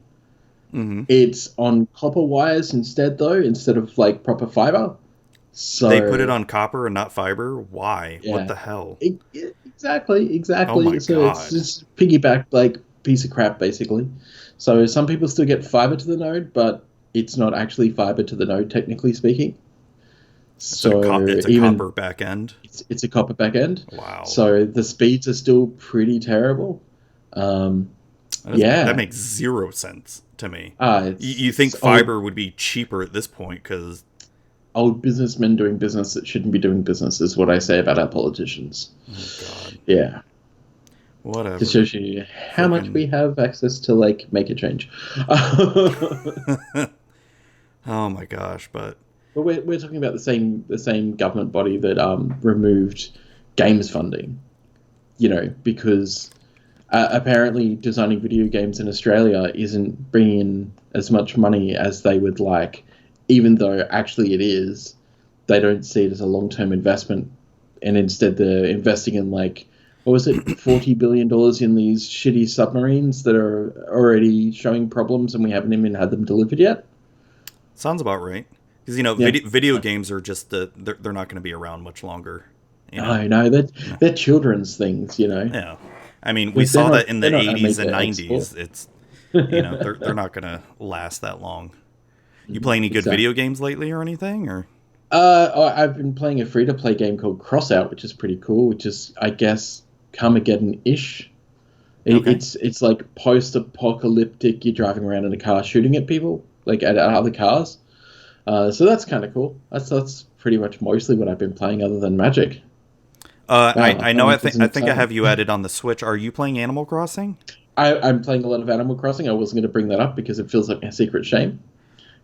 Mm-hmm. It's on copper wires instead, though, instead of like proper fiber. They put it So on copper and not fiber. Why? What yeah, the hell? exactly, Oh my exactly. So it's god. just piggyback like piece of crap, basically. So some people still get fiber to the node, but it's not actually fiber to the node, technically speaking. So It's a even copper back end. it's a copper backend. Wow. So the speeds are still pretty terrible. Um, That yeah, makes zero sense to me. You think it's old fiber would be cheaper at this point because old businessmen doing business that shouldn't be doing business is what I say about our politicians. oh god, Yeah, whatever. it shows you how much Frickin' we have access to like make a change. oh my gosh, but But we're talking about the same government body that removed games funding. You know, because apparently designing video games in Australia isn't bringing in as much money as they would like, even though actually it is. They don't see it as a long-term investment, and instead they're investing in like, what was it, $40 billion in these shitty submarines that are already showing problems, and we haven't even had them delivered yet. sounds about right. Because Yeah. video games are just they're not going to be around much longer. You know. No, no, they're children's things, you know. Yeah. I mean, we Like, saw that in the they're not a 80s and major export. 90s. It's they're not going to last that long. You play any good Exactly. video games lately or anything or I've been playing a free-to-play game called Crossout, which is pretty cool, which is, I guess, Carmageddon-ish. Okay. It's like post-apocalyptic. You're driving around in a car shooting at people, like at other cars. So that's kind of cool. That's pretty much mostly what I've been playing, other than Magic. Wow, I know. Magic is I think I exciting. have you added on the Switch. Are you playing Animal Crossing? I'm playing a lot of Animal Crossing. I wasn't going to bring that up because it feels like a secret shame.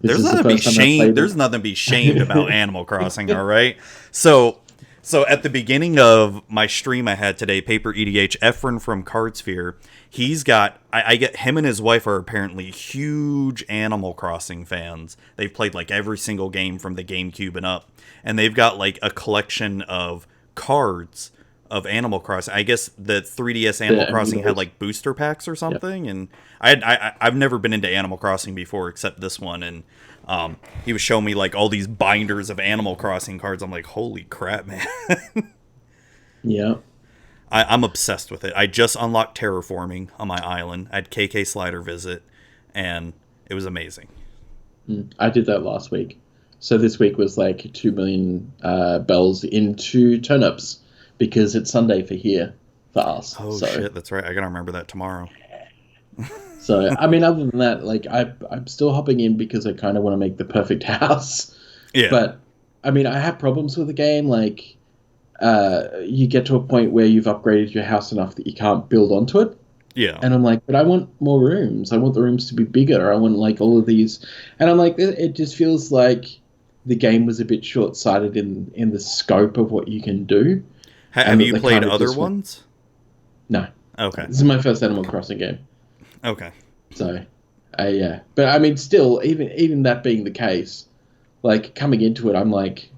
This There's is the nothing to be first time I've shamed. played There's nothing to be shamed about it. Animal Crossing. All right. So, so at the beginning of my stream I had today, Paper EDH Efren from Cardsphere, he's got. I get him and his wife are apparently huge Animal Crossing fans. They've played like every single game from the GameCube and up, and they've got like a collection of cards of Animal Crossing. I guess the 3DS Animal Crossing had Amiibos. like booster packs or Yep. something, and I've never been into Animal Crossing before except this one, and he was showing me like all these binders of Animal Crossing cards. I'm like, holy crap, man! Yeah. I'm obsessed with it. I just unlocked terraforming on my island. I had KK Slider visit, and it was amazing. I did that last week. So this week was like 2 million bells into turnips because it's Sunday for here for us. Oh So shit, that's right. I gotta remember that tomorrow. I mean, other than that, like I'm still hopping in because I kind of want to make the perfect house. Yeah, But I mean, I have problems with the game. Like you get to a point where you've upgraded your house enough that you can't build onto it. yeah. And I'm like, but I want more rooms. I want the rooms to be bigger. I want like all of these. And I'm like, it just feels like the game was a bit short-sighted in the scope of what you can do. Have And you they played kind of other just went, ones? no, Okay, this is my first Animal Crossing game. okay. So, yeah. But I mean, still, even that being the case, like coming into it, I'm like,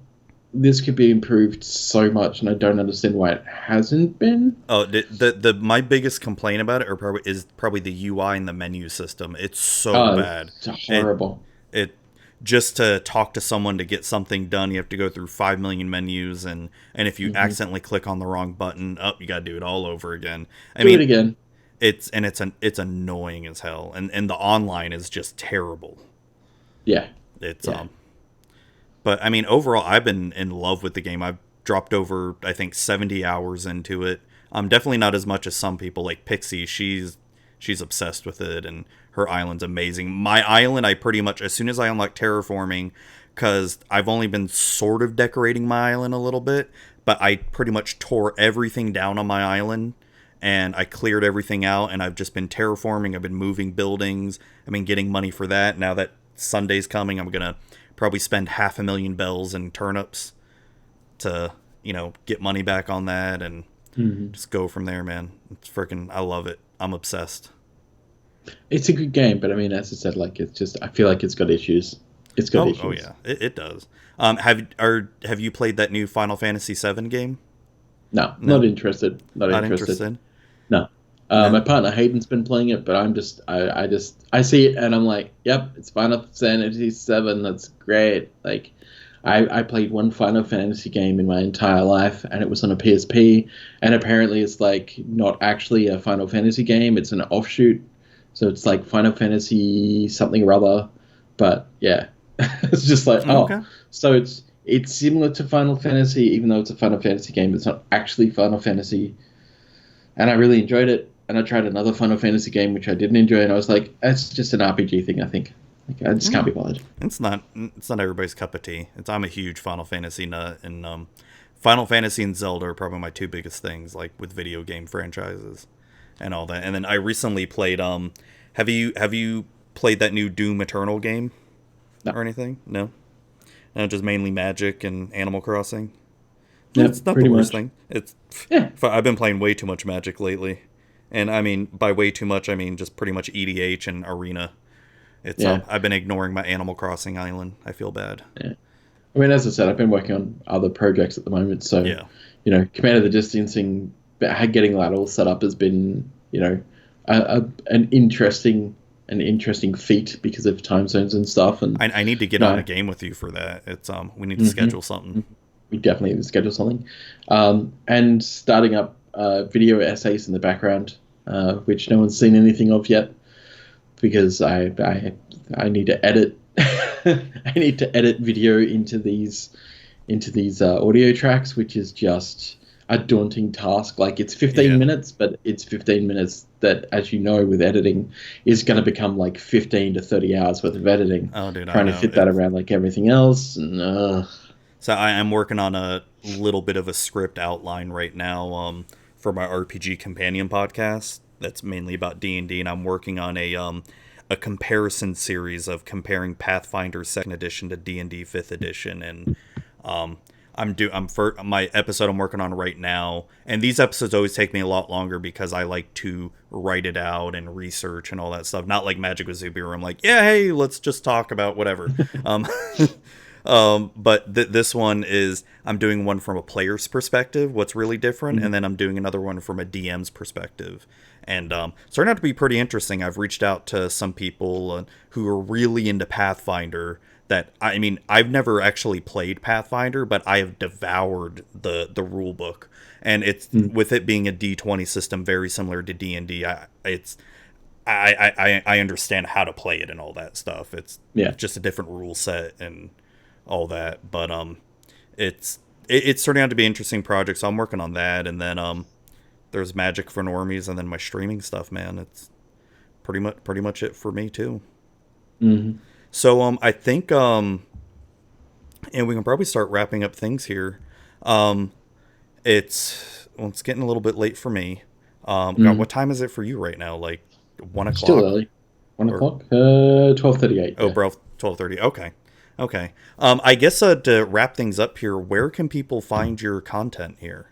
this could be improved so much, and I don't understand why it hasn't been. Oh, the my biggest complaint about it is probably the UI and the menu system. It's so Oh, bad. it's It horrible. it just to talk to someone to get something done, you have to go through 5 million menus, and if you accidentally click on the wrong button, you got to do it all over again. I Do it mean, again. it's annoying as hell, and the online is just terrible. Yeah. It's Yeah. But I mean, overall, I've been in love with the game. I've dropped over, I think, 70 hours into it. Definitely not as much as some people. Like Pixie, she's obsessed with it, and her island's amazing. My island, I pretty much, as soon as I unlocked terraforming, because I've only been sort of decorating my island a little bit, but I pretty much tore everything down on my island, and I cleared everything out, and I've just been terraforming. I've been moving buildings. I've been getting money for that. Now that Sunday's coming, I'm gonna probably spend 500,000 bells and turnips to get money back on that, and just go from there, man. It's freaking, I love it. I'm obsessed. It's a good game, but I mean, as I said, like it's just I feel like it's got issues. It's got issues. Oh yeah, it does. Have you played that new Final Fantasy VII game? No, No, not interested. Not not interested. interested. No. No. My partner Hayden's been playing it, but I see it and I'm like, yep, it's Final Fantasy VII. That's great. Like, I played one Final Fantasy game in my entire life, and it was on a PSP. And apparently, it's like not actually a Final Fantasy game; it's an offshoot. So it's like Final Fantasy something or other. But yeah, it's just like Okay. so it's similar to Final Fantasy, even though it's a Final Fantasy game. It's not actually Final Fantasy, and I really enjoyed it. And I tried another Final Fantasy game, which I didn't enjoy, and I was like, it's just an RPG thing, I think. Like, I just can't be bothered. It's not everybody's cup of tea. I'm a huge Final Fantasy nut, and Final Fantasy and Zelda are probably my two biggest things, like with video game franchises and all that. And then I recently played have you played that new Doom Eternal game No. or anything? No. No, just mainly Magic and Animal Crossing. Yeah, It's not pretty the worst much. thing. It's Yeah. I've been playing way too much Magic lately. And I mean, by way too much, I mean just pretty much EDH and Arena. It's Yeah. I've been ignoring my Animal Crossing island. I feel bad. Yeah. I mean, as I said, I've been working on other projects at the moment, so Yeah. Command of the Distancing, getting that all set up has been, an interesting feat because of time zones and stuff. And I need to get on a game with you for that. It's we need to schedule something. we definitely need to schedule something, and starting up video essays in the background, which no one's seen anything of yet, because I need to edit. I need to edit video into these audio tracks, which is just a daunting task. Like it's 15 Yeah. minutes, but it's 15 minutes that, as you know, with editing, is going to become like 15 to 30 hours worth of editing. Oh, dude, I Trying to know. fit that around like everything else, and So I am working on a little bit of a script outline right now for my RPG Companion podcast. That's mainly about D&D, and I'm working on a comparison series of comparing Pathfinder Second Edition to D&D Fifth Edition, and um, I'm for my episode I'm working on right now. And these episodes always take me a lot longer because I like to write it out and research and all that stuff. Not like Magic with Zuby, where I'm like, yeah, hey, let's just talk about whatever. Um, but this one is I'm doing one from a player's perspective, what's really different, and then I'm doing another one from a DM's perspective. And it's turned out to be pretty interesting. I've reached out to some people who are really into Pathfinder. That I mean, I've never actually played Pathfinder, but I have devoured the rule book, and it's with it being a D20 system, very similar to D&D. I understand how to play it and all that stuff. It's just a different rule set and all that, but it's turning out to be an interesting project, so I'm working on that. And then there's Magic for Normies, and then my streaming stuff, man. It's pretty much it for me too. So I think and we can probably start wrapping up things here. It's getting a little bit late for me. God, what time is it for you right now? Like 1 o'clock? Still early. 1 o'clock? 12:38. Oh, bro, 12:30. Okay. I guess to wrap things up here, where can people find your content here?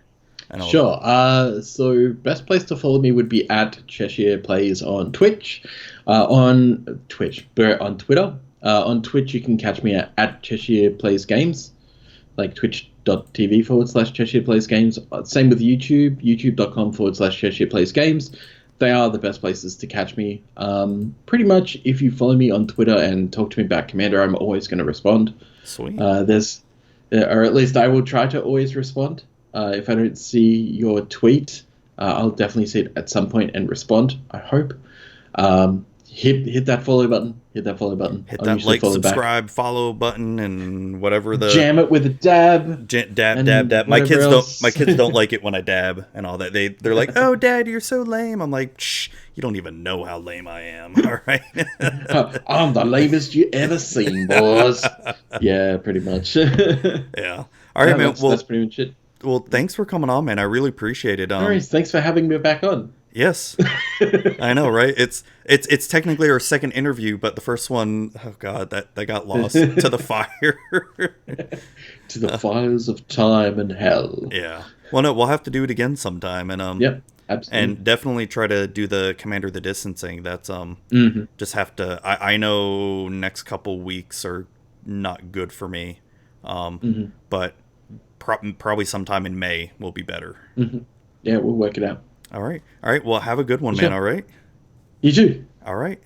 Sure. So best place to follow me would be at Cheshire Plays on Twitch. On Twitter. On Twitch, you can catch me at ChesirePlaysGames, like twitch.tv/ChesirePlaysGames. Same with YouTube, youtube.com/ChesirePlaysGames. They are the best places to catch me. Pretty much, if you follow me on Twitter and talk to me about Commander, I'm always going to respond. Sweet. Or at least I will try to always respond. If I don't see your tweet, I'll definitely see it at some point and respond, I hope. Hit that follow button. Hit that like, subscribe, follow button, and whatever the jam it with a dab. Dab. My kids don't like it when I dab and all that. They're like, "Oh, Dad, you're so lame." I'm like, "Shh, you don't even know how lame I am." All right. I'm the lamest you ever seen, boys. Yeah, pretty much. Yeah. All right, man. That's pretty much it. Well, thanks for coming on, man. I really appreciate it. Thanks for having me back on. Yes, I know, right? It's technically our second interview, but the first one, oh god, that got lost to the fire, to the fires of time and hell. Yeah. Well, no, we'll have to do it again sometime, and yep, absolutely, and definitely try to do the Commander the Distancing. That's just have to. I know next couple weeks are not good for me, but probably sometime in May will be better. Yeah, we'll work it out. All right. Well, have a good one, man. All right. You too. All right.